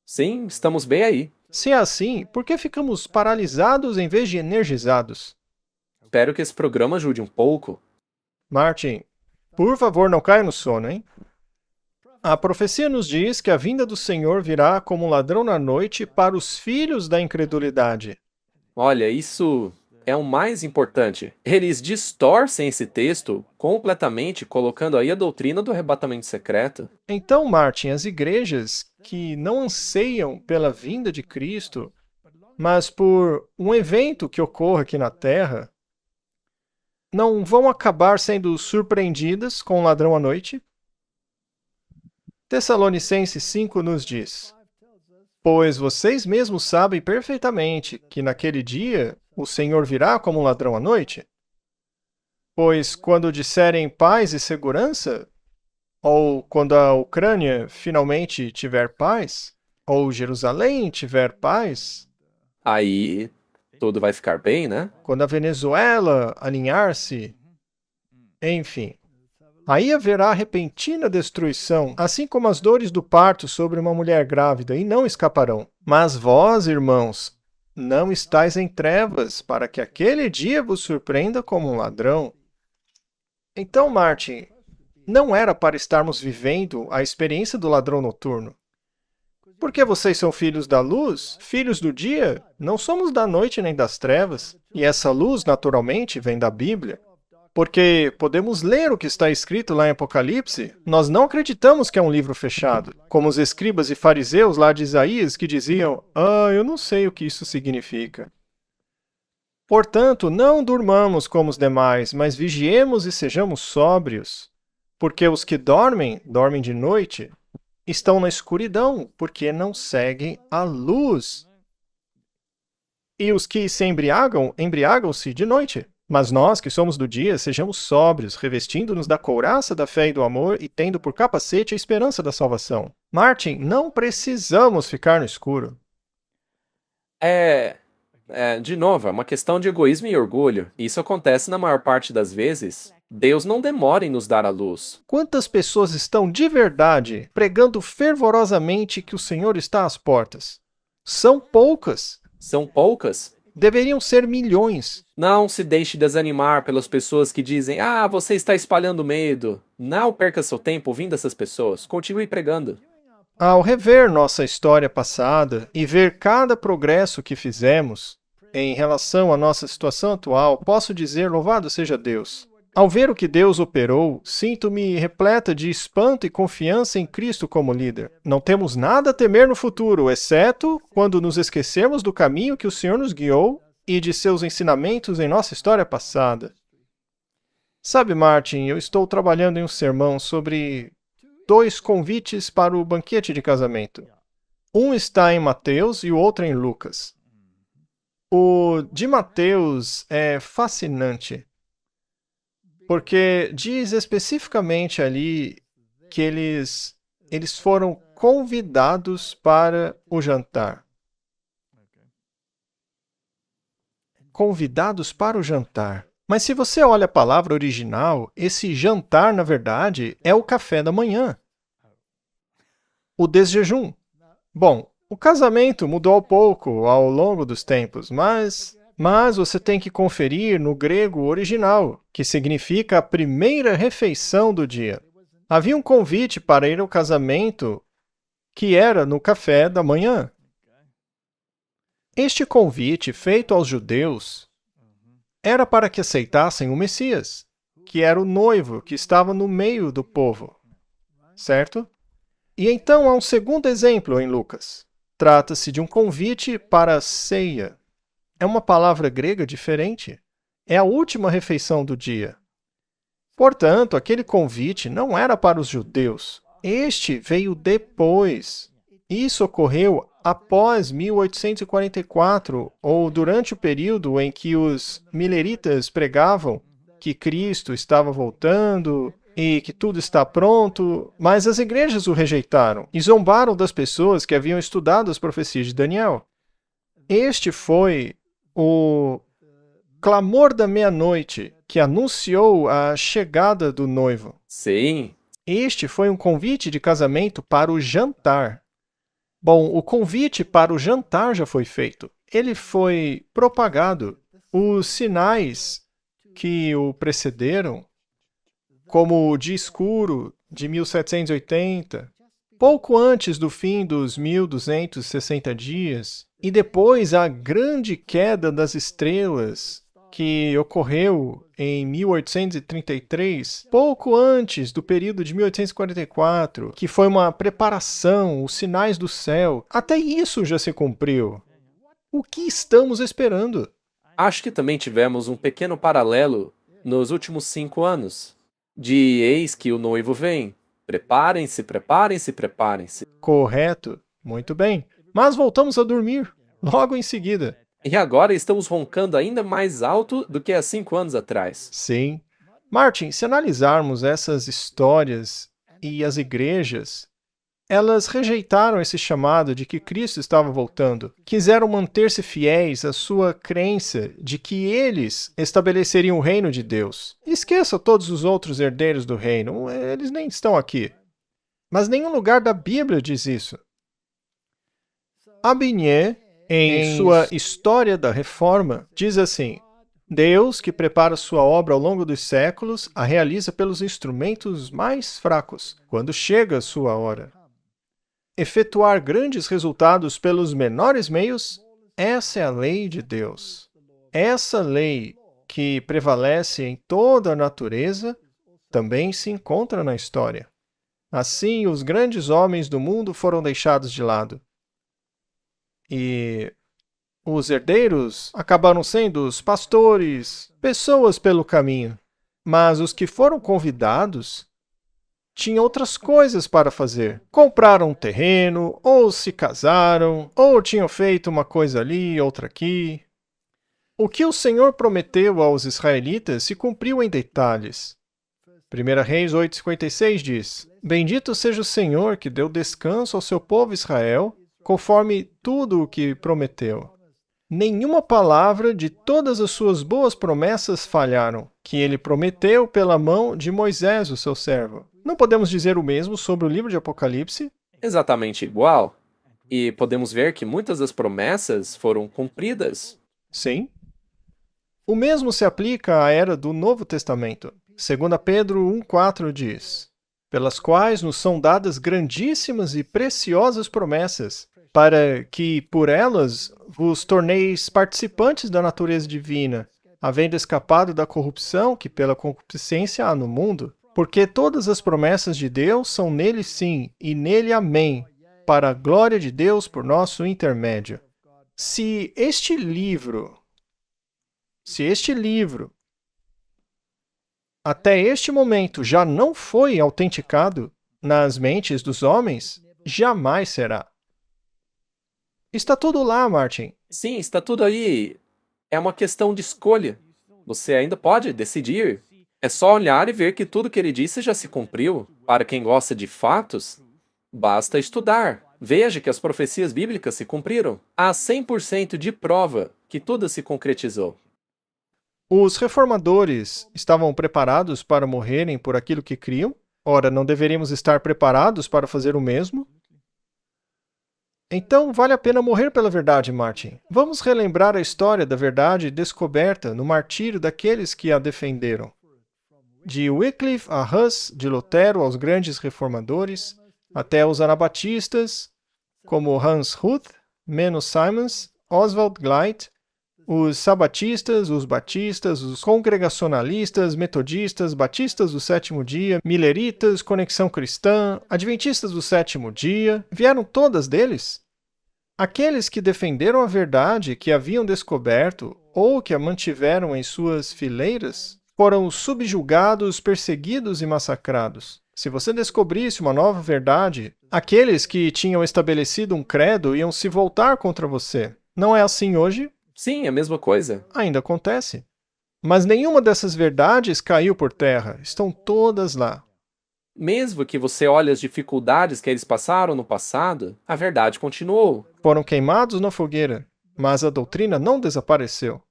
Sim, estamos bem aí. Se é assim, por que ficamos paralisados em vez de energizados? Espero que esse programa ajude um pouco. Martin, por favor, não caia no sono, hein? A profecia nos diz que a vinda do Senhor virá como um ladrão na noite para os filhos da incredulidade. Olha, isso é o mais importante. Eles distorcem esse texto completamente, colocando aí a doutrina do arrebatamento secreto. Então, Martin, as igrejas que não anseiam pela vinda de Cristo, mas por um evento que ocorra aqui na Terra, não vão acabar sendo surpreendidas com o ladrão à noite? Tessalonicenses 5 nos diz: pois vocês mesmos sabem perfeitamente que naquele dia o Senhor virá como um ladrão à noite? Pois quando disserem paz e segurança, ou quando a Ucrânia finalmente tiver paz, ou Jerusalém tiver paz, Aí tudo vai ficar bem, né? quando a Venezuela alinhar-se, enfim. Aí haverá repentina destruição, assim como as dores do parto sobre uma mulher grávida, e não escaparão. Mas vós, irmãos, não estáis em trevas, para que aquele dia vos surpreenda como um ladrão. Então, Martin, não era para estarmos vivendo a experiência do ladrão noturno. Porque vocês são filhos da luz, filhos do dia, não somos da noite nem das trevas. E essa luz, naturalmente, vem da Bíblia. Porque podemos ler o que está escrito lá em Apocalipse, nós não acreditamos que é um livro fechado, como os escribas e fariseus lá de Isaías que diziam: eu não sei o que isso significa. Portanto, não durmamos como os demais, mas vigiemos e sejamos sóbrios. Porque os que dormem, dormem de noite, estão na escuridão, porque não seguem a luz. E os que se embriagam, embriagam-se de noite. Mas nós, que somos do dia, sejamos sóbrios, revestindo-nos da couraça da fé e do amor e tendo por capacete a esperança da salvação. Martin, não precisamos ficar no escuro. De novo, é uma questão de egoísmo e orgulho. Isso acontece na maior parte das vezes. Deus não demora em nos dar a luz. Quantas pessoas estão de verdade pregando fervorosamente que o Senhor está às portas? São poucas. São poucas? Deveriam ser milhões. Não se deixe desanimar pelas pessoas que dizem: você está espalhando medo. Não perca seu tempo ouvindo essas pessoas. Continue pregando. Ao rever nossa história passada e ver cada progresso que fizemos em relação à nossa situação atual, posso dizer: louvado seja Deus. Ao ver o que Deus operou, sinto-me repleta de espanto e confiança em Cristo como líder. Não temos nada a temer no futuro, exceto quando nos esquecermos do caminho que o Senhor nos guiou e de seus ensinamentos em nossa história passada. Sabe, Martin, eu estou trabalhando em um sermão sobre 2 convites para o banquete de casamento. Um está em Mateus e o outro em Lucas. O de Mateus é fascinante, porque diz especificamente ali que eles foram convidados para o jantar. Convidados para o jantar. Mas se você olha a palavra original, esse jantar, na verdade, é o café da manhã. O desjejum. Bom, o casamento mudou pouco ao longo dos tempos, mas você tem que conferir no grego original, que significa a primeira refeição do dia. Havia um convite para ir ao casamento que era no café da manhã. Este convite feito aos judeus era para que aceitassem o Messias, que era o noivo que estava no meio do povo. Certo? E então há um segundo exemplo em Lucas. Trata-se de um convite para a ceia. É uma palavra grega diferente. É a última refeição do dia. Portanto, aquele convite não era para os judeus. Este veio depois. Isso ocorreu após 1844, ou durante o período em que os mileritas pregavam que Cristo estava voltando e que tudo está pronto, mas as igrejas o rejeitaram e zombaram das pessoas que haviam estudado as profecias de Daniel. Este foi o clamor da meia-noite que anunciou a chegada do noivo. Sim. Este foi um convite de casamento para o jantar. Bom, o convite para o jantar já foi feito. Ele foi propagado. Os sinais que o precederam, como o dia escuro de 1780, pouco antes do fim dos 1260 dias, e depois a grande queda das estrelas, que ocorreu em 1833, pouco antes do período de 1844, que foi uma preparação, os sinais do céu. Até isso já se cumpriu. O que estamos esperando? Acho que também tivemos um pequeno paralelo nos últimos 5 anos. De eis que o noivo vem. Preparem-se, preparem-se, preparem-se. Correto. Muito bem. Mas voltamos a dormir, logo em seguida. E agora estamos roncando ainda mais alto do que há 5 anos atrás. Sim. Martin, se analisarmos essas histórias e as igrejas, elas rejeitaram esse chamado de que Cristo estava voltando. Quiseram manter-se fiéis à sua crença de que eles estabeleceriam o reino de Deus. Esqueça todos os outros herdeiros do reino, eles nem estão aqui. Mas nenhum lugar da Bíblia diz isso. Abinier, em sua História da Reforma, diz assim: Deus, que prepara sua obra ao longo dos séculos, a realiza pelos instrumentos mais fracos, quando chega a sua hora. Efetuar grandes resultados pelos menores meios, essa é a lei de Deus. Essa lei que prevalece em toda a natureza também se encontra na história. Assim, os grandes homens do mundo foram deixados de lado. E os herdeiros acabaram sendo os pastores, pessoas pelo caminho. Mas os que foram convidados tinham outras coisas para fazer. Compraram um terreno, ou se casaram, ou tinham feito uma coisa ali, outra aqui. O que o Senhor prometeu aos israelitas se cumpriu em detalhes. 1 Reis 8,56 diz: Bendito seja o Senhor que deu descanso ao seu povo Israel, conforme tudo o que prometeu. Nenhuma palavra de todas as suas boas promessas falharam, que ele prometeu pela mão de Moisés, o seu servo. Não podemos dizer o mesmo sobre o livro de Apocalipse? Exatamente igual. E podemos ver que muitas das promessas foram cumpridas. Sim. O mesmo se aplica à era do Novo Testamento. 2 Pedro 1,4 diz: Pelas quais nos são dadas grandíssimas e preciosas promessas, para que, por elas, vos torneis participantes da natureza divina, havendo escapado da corrupção que pela concupiscência há no mundo. Porque todas as promessas de Deus são nele sim, e nele amém, para a glória de Deus por nosso intermédio. Se este livro, até este momento, já não foi autenticado nas mentes dos homens, jamais será. Está tudo lá, Martin. Sim, está tudo aí. É uma questão de escolha. Você ainda pode decidir. É só olhar e ver que tudo que ele disse já se cumpriu. Para quem gosta de fatos, basta estudar. Veja que as profecias bíblicas se cumpriram. Há 100% de prova que tudo se concretizou. Os reformadores estavam preparados para morrerem por aquilo que criam? Ora, não deveríamos estar preparados para fazer o mesmo? Então, vale a pena morrer pela verdade, Martin. Vamos relembrar a história da verdade descoberta no martírio daqueles que a defenderam. De Wycliffe a Hus, de Lutero aos grandes reformadores, até os anabatistas, como Hans Huth, Menno Simons, Oswald Gleit, os sabatistas, os batistas, os congregacionalistas, metodistas, batistas do sétimo dia, mileritas, conexão cristã, adventistas do sétimo dia, vieram todas deles? Aqueles que defenderam a verdade que haviam descoberto ou que a mantiveram em suas fileiras? foram subjugados, perseguidos e massacrados. Se você descobrisse uma nova verdade, aqueles que tinham estabelecido um credo iam se voltar contra você. Não é assim hoje? Sim, é a mesma coisa. Ainda acontece. Mas nenhuma dessas verdades caiu por terra. Estão todas lá. Mesmo que você olhe as dificuldades que eles passaram no passado, a verdade continuou. Foram queimados na fogueira, mas a doutrina não desapareceu.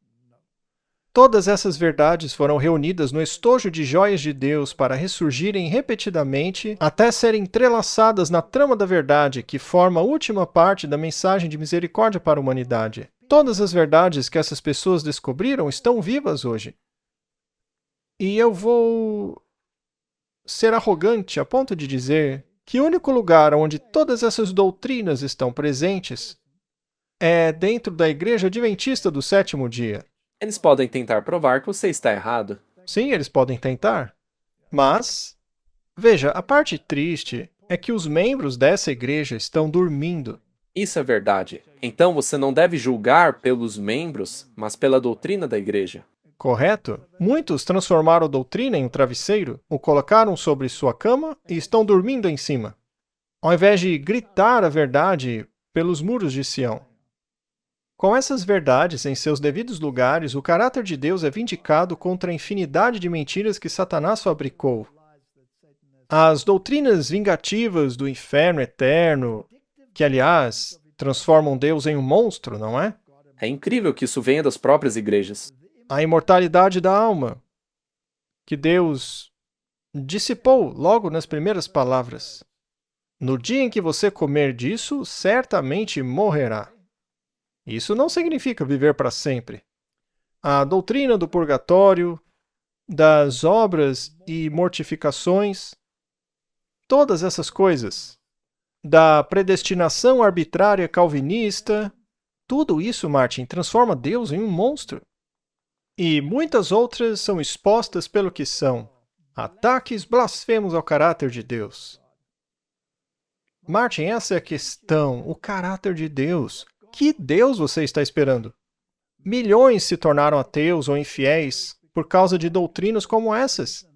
Todas essas verdades foram reunidas no estojo de joias de Deus para ressurgirem repetidamente até serem entrelaçadas na trama da verdade que forma a última parte da mensagem de misericórdia para a humanidade. Todas as verdades que essas pessoas descobriram estão vivas hoje. E eu vou ser arrogante a ponto de dizer que o único lugar onde todas essas doutrinas estão presentes é dentro da Igreja Adventista do Sétimo Dia. Eles podem tentar provar que você está errado. Sim, eles podem tentar. Mas, veja, a parte triste é que os membros dessa igreja estão dormindo. Isso é verdade. Então você não deve julgar pelos membros, mas pela doutrina da igreja. Correto? Muitos transformaram a doutrina em um travesseiro, o colocaram sobre sua cama e estão dormindo em cima, ao invés de gritar a verdade pelos muros de Sião. Com essas verdades em seus devidos lugares, o caráter de Deus é vindicado contra a infinidade de mentiras que Satanás fabricou. As doutrinas vingativas do inferno eterno, que, aliás, transformam Deus em um monstro, não é? É incrível que isso venha das próprias igrejas. A imortalidade da alma, que Deus dissipou logo nas primeiras palavras. No dia em que você comer disso, certamente morrerá. Isso não significa viver para sempre. A doutrina do purgatório, das obras e mortificações, todas essas coisas, da predestinação arbitrária calvinista, tudo isso, Martin, transforma Deus em um monstro. E muitas outras são expostas pelo que são, ataques blasfemos ao caráter de Deus. Martin, essa é a questão, o caráter de Deus. Que Deus você está esperando? Milhões se tornaram ateus ou infiéis por causa de doutrinas como essas.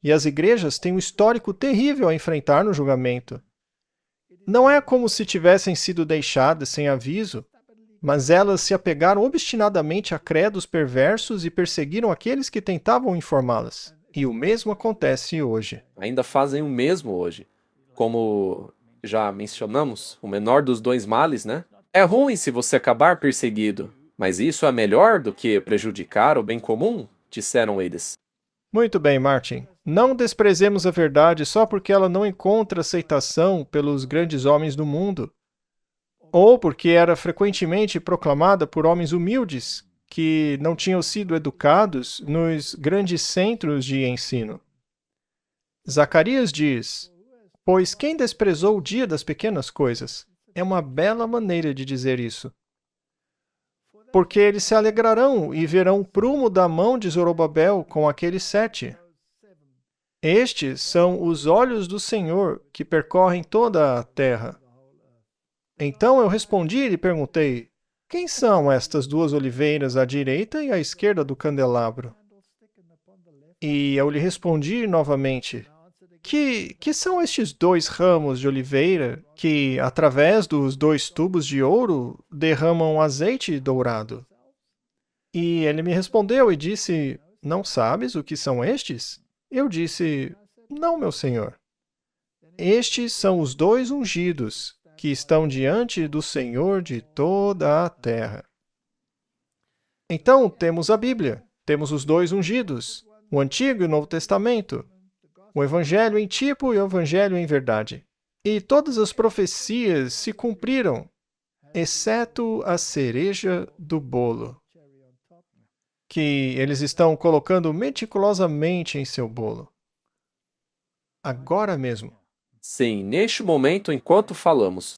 E as igrejas têm um histórico terrível a enfrentar no julgamento. Não é como se tivessem sido deixadas sem aviso, mas elas se apegaram obstinadamente a credos perversos e perseguiram aqueles que tentavam informá-las. E o mesmo acontece hoje. Ainda fazem o mesmo hoje. Como já mencionamos, o menor dos dois males, né? É ruim se você acabar perseguido, mas isso é melhor do que prejudicar o bem comum, disseram eles. Muito bem, Martin. Não desprezemos a verdade só porque ela não encontra aceitação pelos grandes homens do mundo, ou porque era frequentemente proclamada por homens humildes que não tinham sido educados nos grandes centros de ensino. Zacarias diz: "Pois quem desprezou o dia das pequenas coisas?" É uma bela maneira de dizer isso. Porque eles se alegrarão e verão o prumo da mão de Zorobabel com aqueles 7. Estes são os olhos do Senhor que percorrem toda a terra. Então eu respondi e lhe perguntei: quem são estas duas oliveiras à direita e à esquerda do candelabro? E eu lhe respondi novamente: Que são estes 2 ramos de oliveira que, através dos 2 tubos de ouro, derramam azeite dourado? E ele me respondeu e disse: não sabes o que são estes? Eu disse: não, meu senhor. Estes são os 2 ungidos que estão diante do Senhor de toda a terra. Então, temos a Bíblia, temos os 2 ungidos, o Antigo e o Novo Testamento, o Evangelho em tipo e o Evangelho em verdade. E todas as profecias se cumpriram, exceto a cereja do bolo, que eles estão colocando meticulosamente em seu bolo. Agora mesmo. Sim, neste momento, enquanto falamos.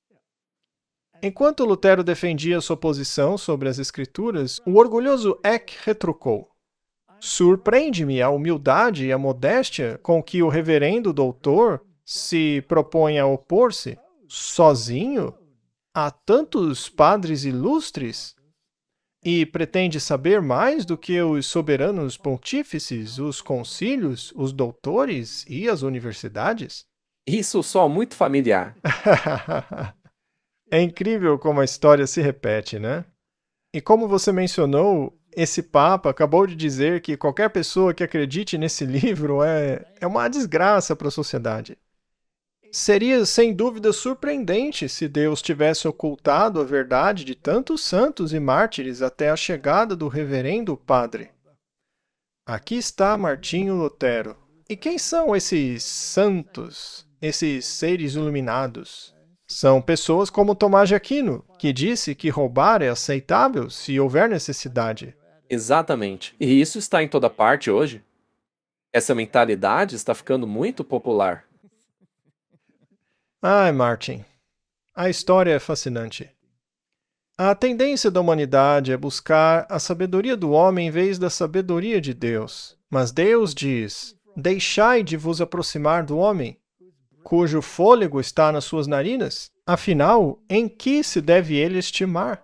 Enquanto Lutero defendia sua posição sobre as Escrituras, o orgulhoso Eck retrucou: surpreende-me a humildade e a modéstia com que o reverendo doutor se propõe a opor-se, sozinho, a tantos padres ilustres. E pretende saber mais do que os soberanos pontífices, os concílios, os doutores e as universidades? Isso soa muito familiar. É incrível como a história se repete, né? E como você mencionou, esse Papa acabou de dizer que qualquer pessoa que acredite nesse livro é uma desgraça para a sociedade. Seria, sem dúvida, surpreendente se Deus tivesse ocultado a verdade de tantos santos e mártires até a chegada do reverendo padre. Aqui está Martinho Lutero. E quem são esses santos, esses seres iluminados? São pessoas como Tomás de Aquino, que disse que roubar é aceitável se houver necessidade. Exatamente. E isso está em toda parte hoje. Essa mentalidade está ficando muito popular. Ai, Martin, a história é fascinante. A tendência da humanidade é buscar a sabedoria do homem em vez da sabedoria de Deus. Mas Deus diz: deixai de vos aproximar do homem, cujo fôlego está nas suas narinas. Afinal, em que se deve ele estimar?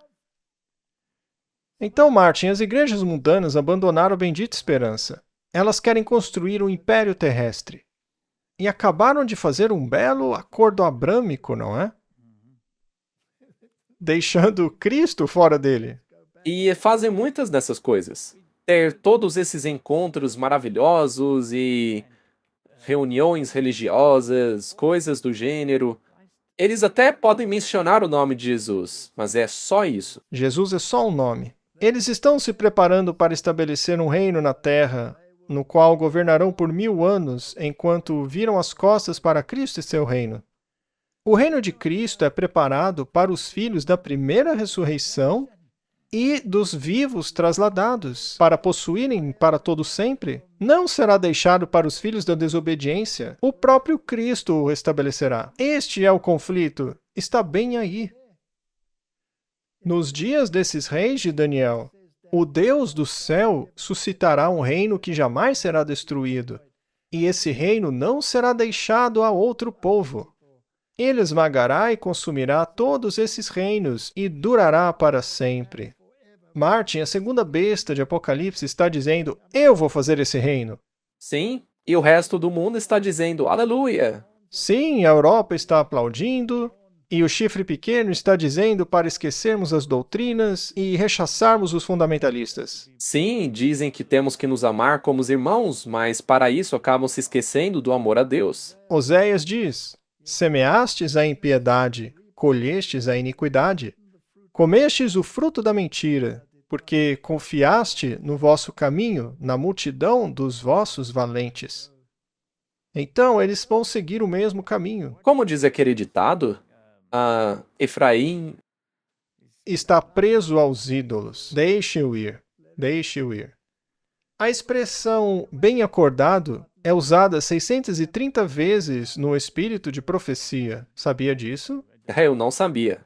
Então, Martin, as igrejas mundanas abandonaram a bendita esperança. Elas querem construir um império terrestre. E acabaram de fazer um belo acordo abrâmico, não é? Deixando Cristo fora dele. E fazem muitas dessas coisas. Ter todos esses encontros maravilhosos e reuniões religiosas, coisas do gênero. Eles até podem mencionar o nome de Jesus, mas é só isso. Jesus é só um nome. Eles estão se preparando para estabelecer um reino na terra, no qual governarão por 1000 anos, enquanto viram as costas para Cristo e seu reino. O reino de Cristo é preparado para os filhos da primeira ressurreição e dos vivos trasladados, para possuírem para todo sempre. Não será deixado para os filhos da desobediência. O próprio Cristo o estabelecerá. Este é o conflito. Está bem aí. Nos dias desses reis de Daniel, o Deus do céu suscitará um reino que jamais será destruído, e esse reino não será deixado a outro povo. Ele esmagará e consumirá todos esses reinos e durará para sempre. Martin, a segunda besta de Apocalipse, está dizendo: eu vou fazer esse reino. Sim, e o resto do mundo está dizendo aleluia. Sim, a Europa está aplaudindo. E o chifre pequeno está dizendo para esquecermos as doutrinas e rechaçarmos os fundamentalistas. Sim, dizem que temos que nos amar como os irmãos, mas para isso acabam se esquecendo do amor a Deus. Oséias diz: semeastes a impiedade, colhestes a iniquidade. Comestes o fruto da mentira, porque confiaste no vosso caminho, na multidão dos vossos valentes. Então, eles vão seguir o mesmo caminho. Como diz aquele ditado, Efraim está preso aos ídolos. Deixe-o ir. Deixe-o ir. A expressão bem acordado é usada 630 vezes no espírito de profecia. Sabia disso? Eu não sabia.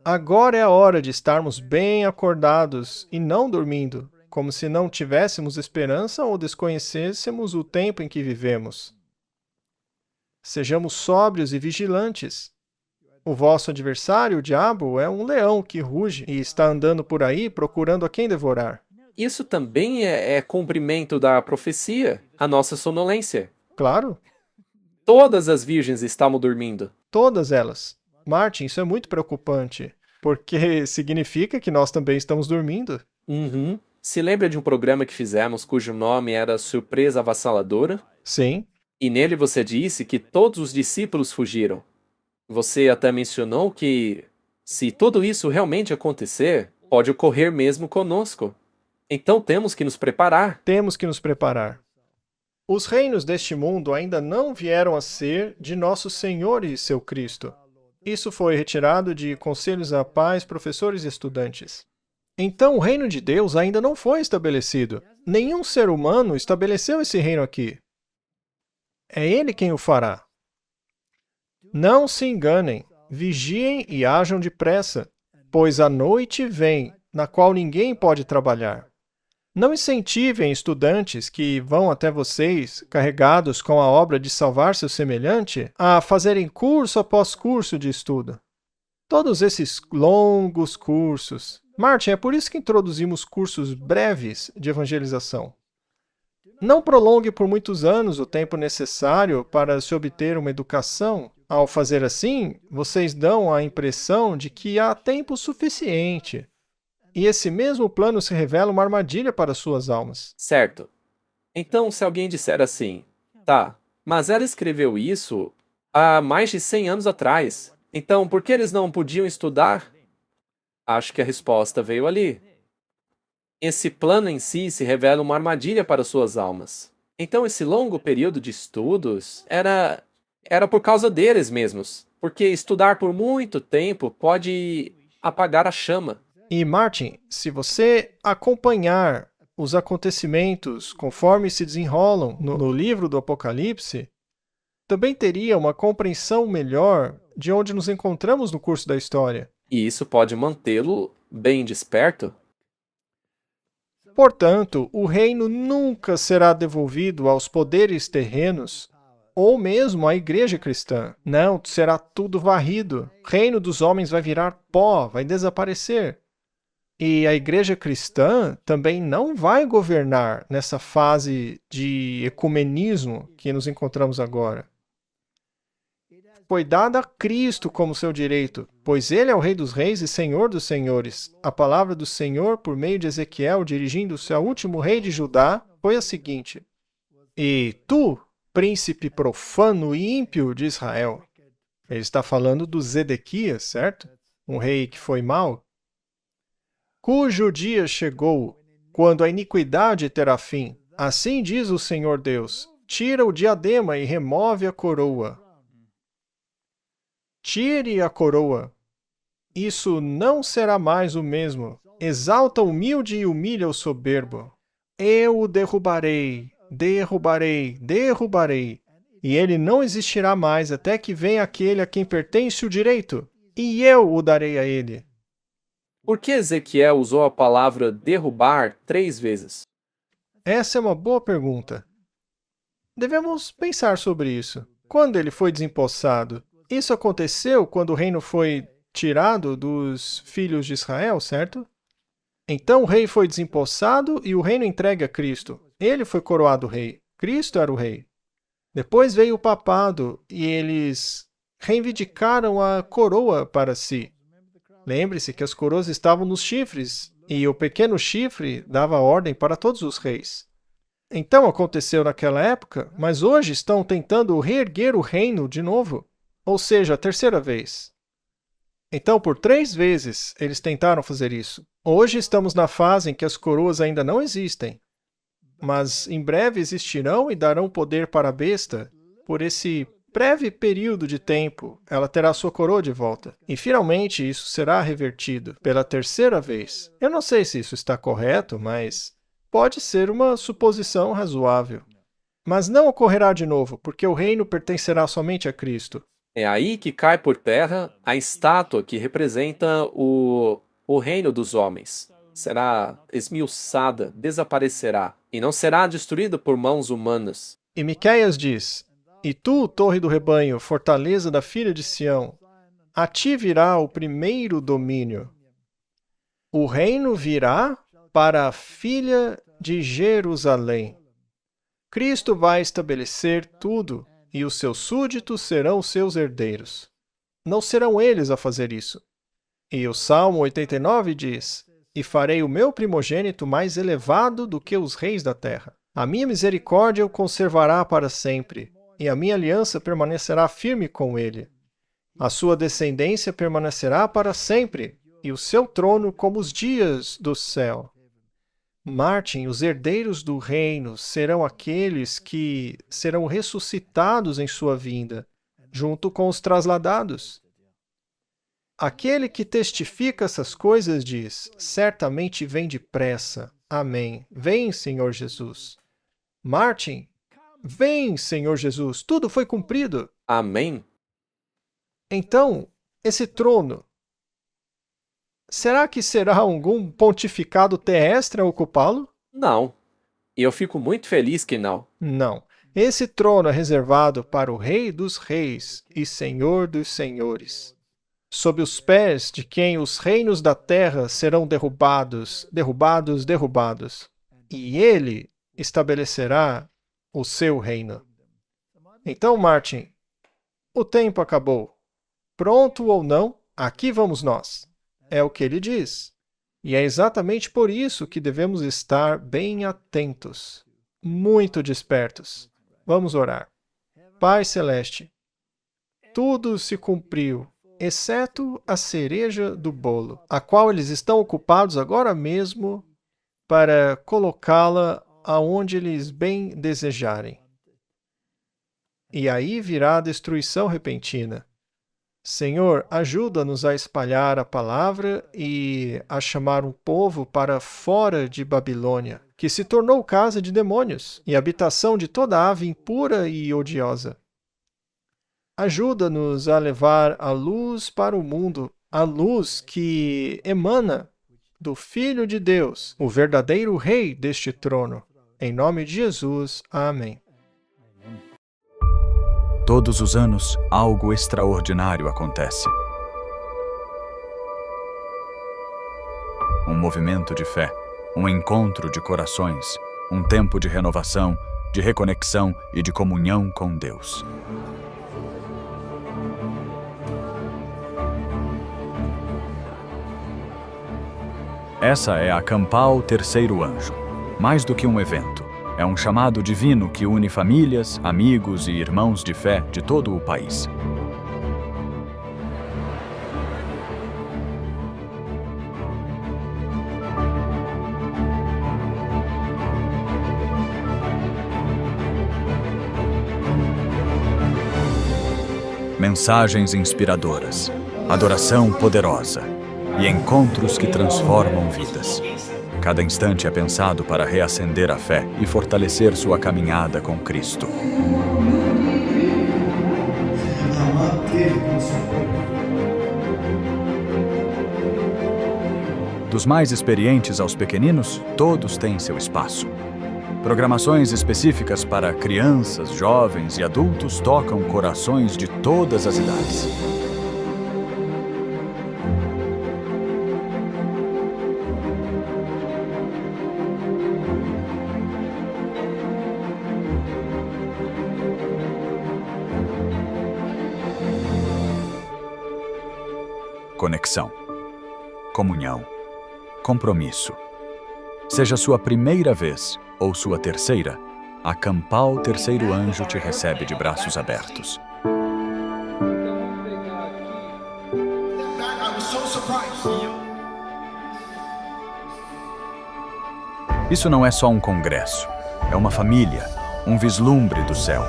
Agora é a hora de estarmos bem acordados e não dormindo, como se não tivéssemos esperança ou desconhecêssemos o tempo em que vivemos. Sejamos sóbrios e vigilantes. O vosso adversário, o diabo, é um leão que ruge e está andando por aí procurando a quem devorar. Isso também é cumprimento da profecia, a nossa sonolência. Claro, Todas as virgens estavam dormindo. todas elas. Martin, isso é muito preocupante, porque significa que nós também estamos dormindo. Uhum. Se lembra de um programa que fizemos cujo nome era Surpresa Avassaladora? Sim, E nele você disse que todos os discípulos fugiram. Você até mencionou que, se tudo isso realmente acontecer, pode ocorrer mesmo conosco. Então temos que nos preparar. temos que nos preparar. Os reinos deste mundo ainda não vieram a ser de nosso Senhor e seu Cristo. Isso foi retirado de conselhos à paz, professores e estudantes. Então, o reino de Deus ainda não foi estabelecido. Nenhum ser humano estabeleceu esse reino aqui. É Ele quem o fará. Não se enganem, vigiem e hajam depressa, pois a noite vem, na qual ninguém pode trabalhar. Não incentivem estudantes que vão até vocês, carregados com a obra de salvar seu semelhante, a fazerem curso após curso de estudo. Todos esses longos cursos. Martin, é por isso que introduzimos cursos breves de evangelização. Não prolongue por muitos anos o tempo necessário para se obter uma educação. Ao fazer assim, vocês dão a impressão de que há tempo suficiente. E esse mesmo plano se revela uma armadilha para suas almas. Certo. Então, se alguém disser assim, tá, mas ela escreveu isso há mais de 100 anos atrás, então por que eles não podiam estudar? Acho que a resposta veio ali. Esse plano em si se revela uma armadilha para suas almas. Então, esse longo período de estudos era por causa deles mesmos, porque estudar por muito tempo pode apagar a chama. E, Martin, se você acompanhar os acontecimentos conforme se desenrolam no livro do Apocalipse, também teria uma compreensão melhor de onde nos encontramos no curso da história. E isso pode mantê-lo bem desperto. Portanto, o reino nunca será devolvido aos poderes terrenos ou mesmo à igreja cristã. Não, será tudo varrido. O reino dos homens vai virar pó, vai desaparecer. E a igreja cristã também não vai governar nessa fase de ecumenismo que nos encontramos agora. Foi dada a Cristo como seu direito, pois ele é o Rei dos Reis e Senhor dos Senhores. A palavra do Senhor, por meio de Ezequiel, dirigindo-se ao último rei de Judá, foi a seguinte: E tu, príncipe profano e ímpio de Israel. Ele está falando do Zedequias, certo? Um rei que foi mau. Cujo dia chegou, quando a iniquidade terá fim. Assim diz o Senhor Deus: tira o diadema e remove a coroa. Tire a coroa. Isso não será mais o mesmo. Exalta o humilde e humilha o soberbo. Eu o derrubarei, derrubarei, derrubarei. E ele não existirá mais até que venha aquele a quem pertence o direito. E eu o darei a ele. Por que Ezequiel usou a palavra derrubar 3 vezes? Essa é uma boa pergunta. Devemos pensar sobre isso. Quando ele foi desempossado? Isso aconteceu quando o reino foi tirado dos filhos de Israel, certo? Então o rei foi desempossado e o reino entregue a Cristo. Ele foi coroado rei. Cristo era o rei. Depois veio o papado e eles reivindicaram a coroa para si. Lembre-se que as coroas estavam nos chifres e o pequeno chifre dava ordem para todos os reis. Então aconteceu naquela época, mas hoje estão tentando reerguer o reino de novo. Ou seja, a terceira vez. Então, por 3 vezes, eles tentaram fazer isso. Hoje estamos na fase em que as coroas ainda não existem, mas em breve existirão e darão poder para a besta. Por esse breve período de tempo, ela terá sua coroa de volta. E, finalmente, isso será revertido pela terceira vez. Eu não sei se isso está correto, mas pode ser uma suposição razoável. Mas não ocorrerá de novo, porque o reino pertencerá somente a Cristo. É aí que cai por terra a estátua que representa o reino dos homens. Será esmiuçada, desaparecerá, e não será destruída por mãos humanas. E Miqueias diz: E tu, torre do rebanho, fortaleza da filha de Sião, a ti virá o primeiro domínio. O reino virá para a filha de Jerusalém. Cristo vai estabelecer tudo, e os seus súditos serão seus herdeiros. Não serão eles a fazer isso. E o Salmo 89 diz: E farei o meu primogênito mais elevado do que os reis da terra. A minha misericórdia o conservará para sempre, e a minha aliança permanecerá firme com ele. A sua descendência permanecerá para sempre, e o seu trono como os dias do céu. Martin, os herdeiros do reino serão aqueles que serão ressuscitados em sua vinda, junto com os trasladados. Aquele que testifica essas coisas diz: certamente vem depressa. Amém. Vem, Senhor Jesus. Martin, vem, Senhor Jesus. Tudo foi cumprido. Amém? Então, esse trono, será que será algum pontificado terrestre a ocupá-lo? Não. E eu fico muito feliz que não. Não. Esse trono é reservado para o Rei dos Reis e Senhor dos Senhores. sob os pés de quem os reinos da terra serão derrubados, derrubados, derrubados, e ele estabelecerá o seu reino. Então, Martin, o tempo acabou. Pronto ou não, aqui vamos nós. É o que ele diz. E é exatamente por isso que devemos estar bem atentos, muito despertos. Vamos orar. Pai Celeste, tudo se cumpriu, exceto a cereja do bolo, a qual eles estão ocupados agora mesmo para colocá-la aonde eles bem desejarem. E aí virá a destruição repentina. Senhor, ajuda-nos a espalhar a palavra e a chamar um povo para fora de Babilônia, que se tornou casa de demônios e habitação de toda ave impura e odiosa. Ajuda-nos a levar a luz para o mundo, a luz que emana do Filho de Deus, o verdadeiro Rei deste trono. Em nome de Jesus, amém. Todos os anos, algo extraordinário acontece. Um movimento de fé, um encontro de corações, um tempo de renovação, de reconexão e de comunhão com Deus. Essa é a Campal Terceiro Anjo. Mais do que um evento, é um chamado divino que une famílias, amigos e irmãos de fé de todo o país. Mensagens inspiradoras, adoração poderosa e encontros que transformam vidas. Cada instante é pensado para reacender a fé e fortalecer sua caminhada com Cristo. Dos mais experientes aos pequeninos, todos têm seu espaço. Programações específicas para crianças, jovens e adultos tocam corações de todas as idades. Conexão, comunhão, compromisso. Seja sua primeira vez ou sua terceira, a Campal Terceiro Anjo te recebe de braços abertos. Isso não é só um congresso, é uma família, um vislumbre do céu.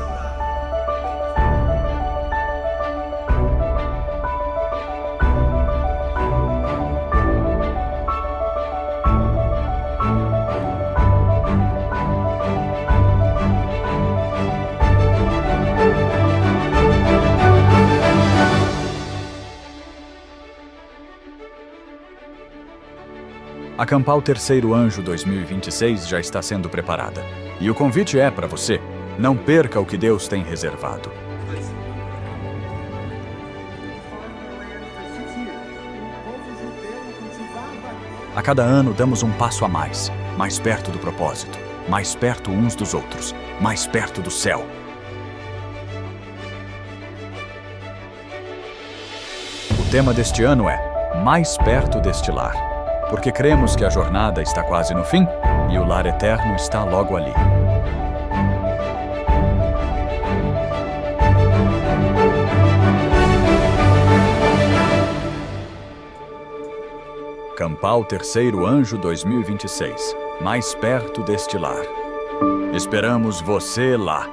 A Campal Terceiro Anjo 2026 já está sendo preparada. E o convite é para você. Não perca o que Deus tem reservado. A cada ano damos um passo a mais perto do propósito, mais perto uns dos outros, mais perto do céu. O tema deste ano é Mais Perto deste Lar. Porque cremos que a jornada está quase no fim e o lar eterno está logo ali. Campal Terceiro Anjo 2026. Mais perto deste lar. Esperamos você lá.